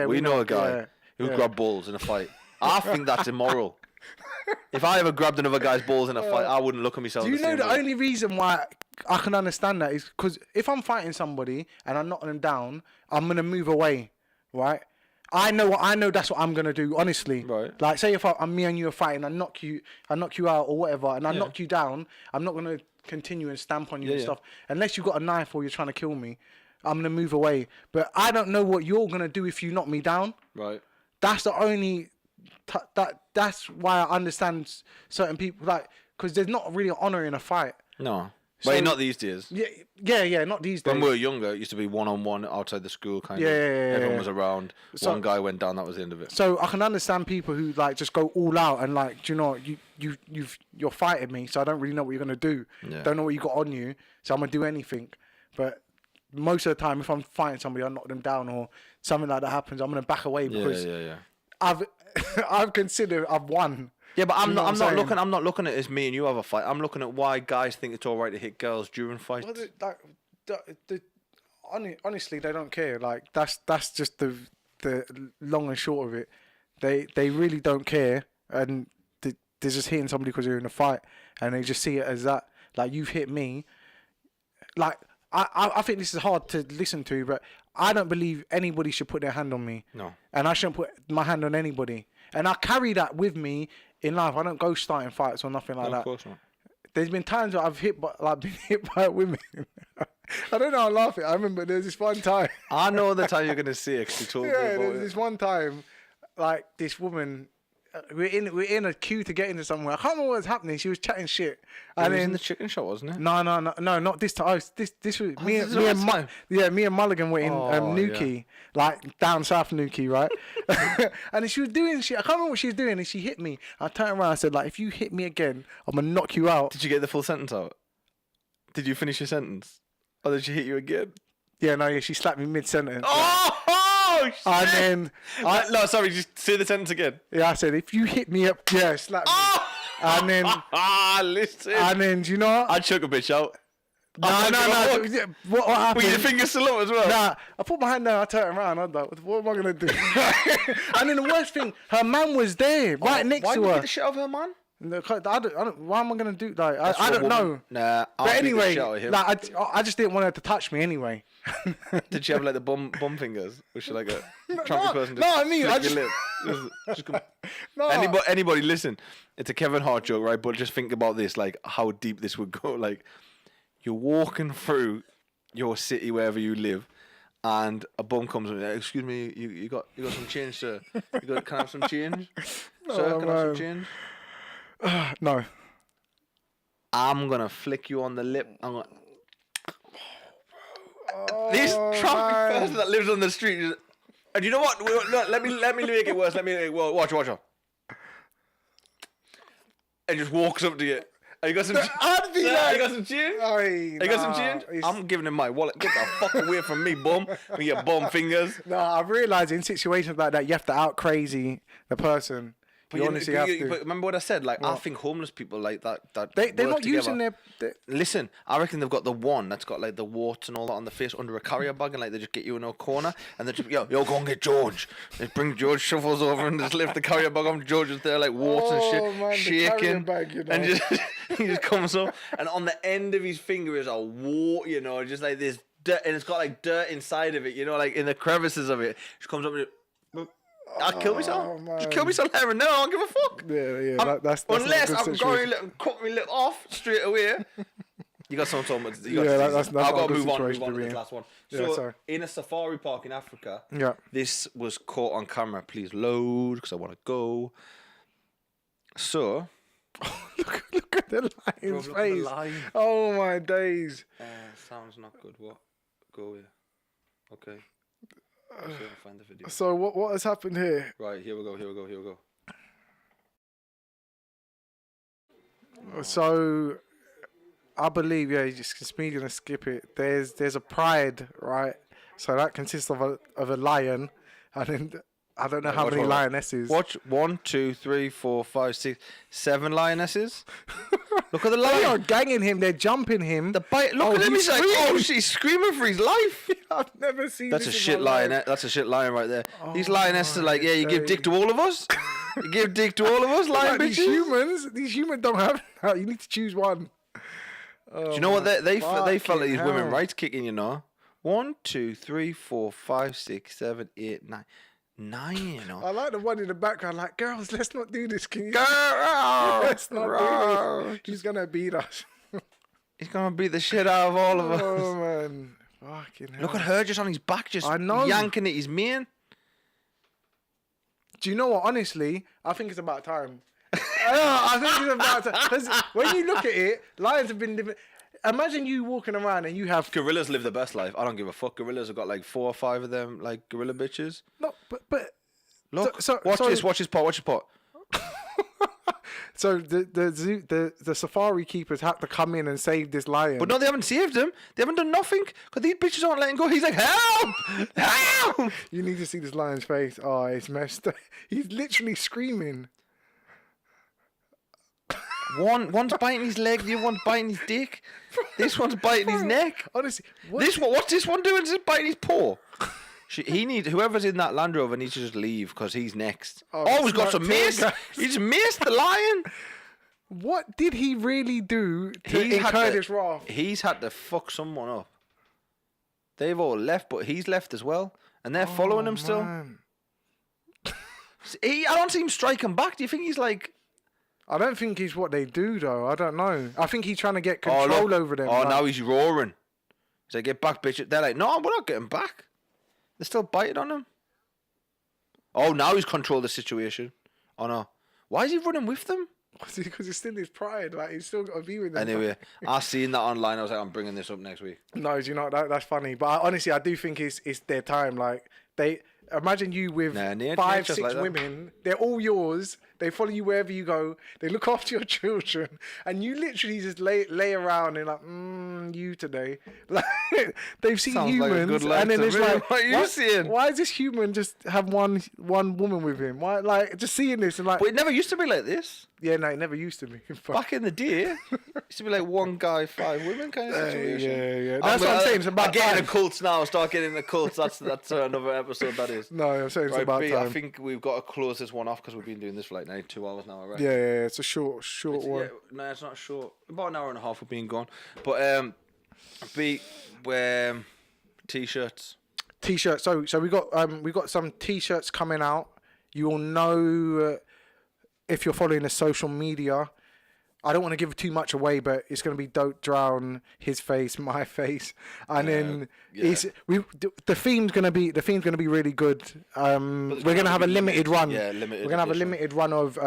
We know a guy who'll grab balls in a fight. I think that's immoral. If I ever grabbed another guy's balls in a fight, I wouldn't look at myself. Do you know the only reason why I can understand that is because if I'm fighting somebody and I'm knocking them down, I'm gonna move away, right? I know that's what I'm gonna do, honestly. Right. Like, say if me and you are fighting, I knock you out or whatever, and I knock you down, I'm not gonna continue and stamp on you and stuff unless you've got a knife or you're trying to kill me. I'm gonna move away, but I don't know what you're gonna do if you knock me down. Right. That's the only. That's why I understand certain people, like, because there's not really honor in a fight. No. Well, not these days. Yeah, not these days. When we were younger, it used to be one-on-one outside the school, kind of. Yeah. Everyone was around. So, one guy went down, that was the end of it. So I can understand people who, like, just go all out and, like, do you know, you're fighting me, so I don't really know what you're going to do. Yeah. Don't know what you got on you, so I'm going to do anything. But most of the time, if I'm fighting somebody, I knock them down or something like that happens, I'm going to back away because I've considered I've won. Yeah, but I'm not looking at it as me and you have a fight. I'm looking at why guys think it's all right to hit girls during fights. Well, honestly, they don't care. Like that's just the long and short of it. They really don't care, and they're just hitting somebody because they're in a fight, and they just see it as that. Like, you've hit me. Like, I think this is hard to listen to, but I don't believe anybody should put their hand on me. No. And I shouldn't put my hand on anybody. And I carry that with me in life. I don't go starting fights or nothing like that. Of course not. There's been times where I've been hit by women. I don't know, I'm laughing. I remember there's this one time. I know the time you're going to see it because you told me about there's this one time, like, this woman, we're in a queue to get into somewhere. I can't remember what was happening. She was chatting shit. And it was in the chicken shop, wasn't it? No, not this time. This was me and Mulligan were in Newquay, like down south Newquay, right? And she was doing shit. I can't remember what she was doing, and she hit me. I turned around and I said, like, if you hit me again, I'm gonna knock you out. Did you get the full sentence out? Did you finish your sentence? Or did she hit you again? Yeah, she slapped me mid-sentence. Oh, shit. And then no, sorry, just say the sentence again. yeah, I said, if you hit me up, yeah, slap me. And then listen. And then, do you know what? I'd choke a bitch out. No. What happened? With your fingers still up as well? Nah, I put my hand down, I turned around, I'm like, what am I going to do? And then the worst thing, her man was there, right next why to would you her. get the shit off her man? I don't, why am I going to do like, I don't know. Nah, But anyway, like, I just didn't want her to touch me anyway. Did she have like the bum fingers? Was she like a trumpy person? No, I mean, I just... No. Anybody listen, it's a Kevin Hart joke, right? But just think about this, like how deep this would go. Like, you're walking through your city, wherever you live, and a bum comes in. Excuse me, you got some change, sir? Can I have some change, sir? Can I have some change? No. I'm gonna flick you on the lip. This traffic person that lives on the street. And you know what? Look, let me make it worse. Watch. And just walks up to you. And you got some. You got some change? You got some change? I'm giving him my wallet. Get the fuck away from me, bum. With your bum fingers. No, I've realised in situations like that, you have to out crazy the person. You honestly have to. But remember what I said? Like, what? I think homeless people like that they're not together. using their. Listen, I reckon they've got the one that's got like the warts and all that on the face under a carrier bag, and like they just get you in a corner, and they just yo go and get George. They bring George, shuffles over and just lift the carrier bag on. George is there like warts and shit, man, shaking, bag, you know. and just he just comes up, and on the end of his finger is a wart, you know, just like this dirt, and it's got like dirt inside of it, you know, like in the crevices of it. She comes up and. I'll kill myself. Just kill myself there and then. I don't give a fuck. Yeah. That's unless I'm going to cut my lip off straight away. You got some. I've got to move on to this last one. So, in a safari park in Africa, this was caught on camera. Please load because I want to go. So, look at the lion's face. Oh my days. Sounds not good. What? Go here. Okay. Find the video. So what has happened here? Right, here we go. So I believe, you're just me gonna skip it. There's a pride, right? So that consists of a lion, and then I don't know how many lionesses. Watch 1, 2, 3, 4, 5, 6, 7 lionesses. Look at the lion. They are ganging him. They're jumping him. Look at him. He's like, she's screaming for his life. I've never seen. That's a shit lion. That's a shit lion right there. These lionesses are like, yeah, you give dick to all of us. You give dick to all of us, lion bitches. These humans don't have that. You need to choose one. Do you know what they felt like these women rights kicking? You know, 1, 2, 3, 4, 5, 6, 7, 8, 9. 9, you know. I like the one in the background, like, girls, let's not do this. Can you? Let's not do this. He's gonna beat us. He's gonna beat the shit out of all of us. Oh man, fucking hell. Look at her just on his back, just yanking at his mane. Do you know what? Honestly, I think it's about time. I think it's about time. Because when you look at it, lions have been living. Imagine you walking around and you have... Gorillas live the best life. I don't give a fuck. Gorillas have got like 4 or 5 of them, like gorilla bitches. No, but... Look, watch his pot. So the safari keepers had to come in and save this lion. But no, they haven't saved him. They haven't done nothing. Because these bitches aren't letting go. He's like, help! Help! You need to see this lion's face. Oh, it's messed up. He's literally screaming. One's biting his leg, the other one's biting his dick. This one's biting his neck. Honestly, what's this one doing? Just biting his paw. Whoever's in that Land Rover needs to just leave because he's next. He's got some mace. He's maced the lion. What did he really do to incur this wrath? He's had to fuck someone up. They've all left, but he's left as well, and they're following him still. I don't see him striking back. Do you think he's like? I don't think he's what they do, though. I don't know. I think he's trying to get control over them. Now he's roaring. He's like, get back, bitch. They're like, no, we're not getting back. They're still biting on him. Oh, now he's controlled the situation. Oh, no. Why is he running with them? Because it's still his pride. Like, he's still got to be with them. Anyway, I seen that online. I was like, I'm bringing this up next week. No, do you know, that's funny. But honestly, I do think it's their time. Like, imagine you with 5, 6 women. They're all yours. They follow you wherever you go. They look after your children, and you literally just lay around and like, you today. Like they've seen Sounds humans, like a good life and then to it's me. like, What are you seeing? Why does this human just have one woman with him? Why, like, just seeing this and like, But it never used to be like this. yeah, no, it never used to be. Back in the day, it used to be like one guy, 5 women kind of situation. Yeah. That's what I'm saying. It's about I'm getting time. the cults now. Start getting the cults. That's another episode. That is. No, I'm saying it's Right, about B, time. I think we've got to close this one off because we've been doing this for like 2 hours now. I reckon. Yeah, it's a short one. Yeah, no, it's not short. About an hour and a half we've been gone. But B, t-shirts. T-shirts. So we got some T-shirts coming out. You will know if you're following the social media. I don't want to give too much away, but it's going to be Don't Drown, his face, my face, and then the theme's going to be really good. We're going to have a limited run. Yeah, limited. We're going to have a limited run of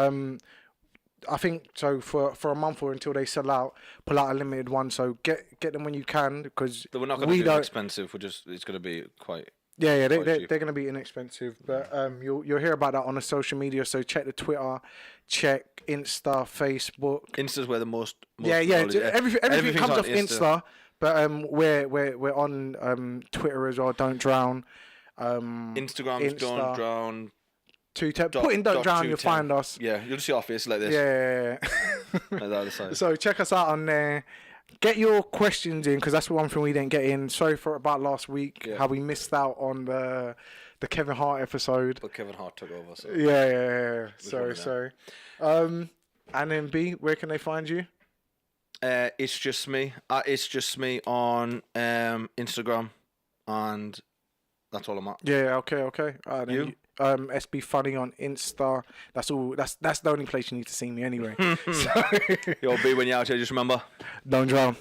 I think so for a month or until they sell out. Pull out a limited one. So get them when you can because we're not going to be expensive. It's going to be quite. Yeah, they're going to be inexpensive, but you'll hear about that on the social media. So check the Twitter, check Insta, Facebook. Insta's where the most everything comes off Insta, but we're on Twitter as well. Don't Drown. Instagram's Don't Drown. Put in Don't Drown, you'll find us. Yeah, you'll see our face like this. Yeah. Like that other side. So check us out on there. Get your questions in because that's one thing we didn't get in. Sorry for about last week how we missed out on the Kevin Hart episode. But Kevin Hart took over. So Yeah. Sorry. And then B, where can they find you? It's just me. It's just me on Instagram, and that's all I'm at. Yeah. Okay. You? SB Funny on Insta. That's all. That's the only place you need to see me anyway. So, You'll be when you're out here. Just remember, don't drown.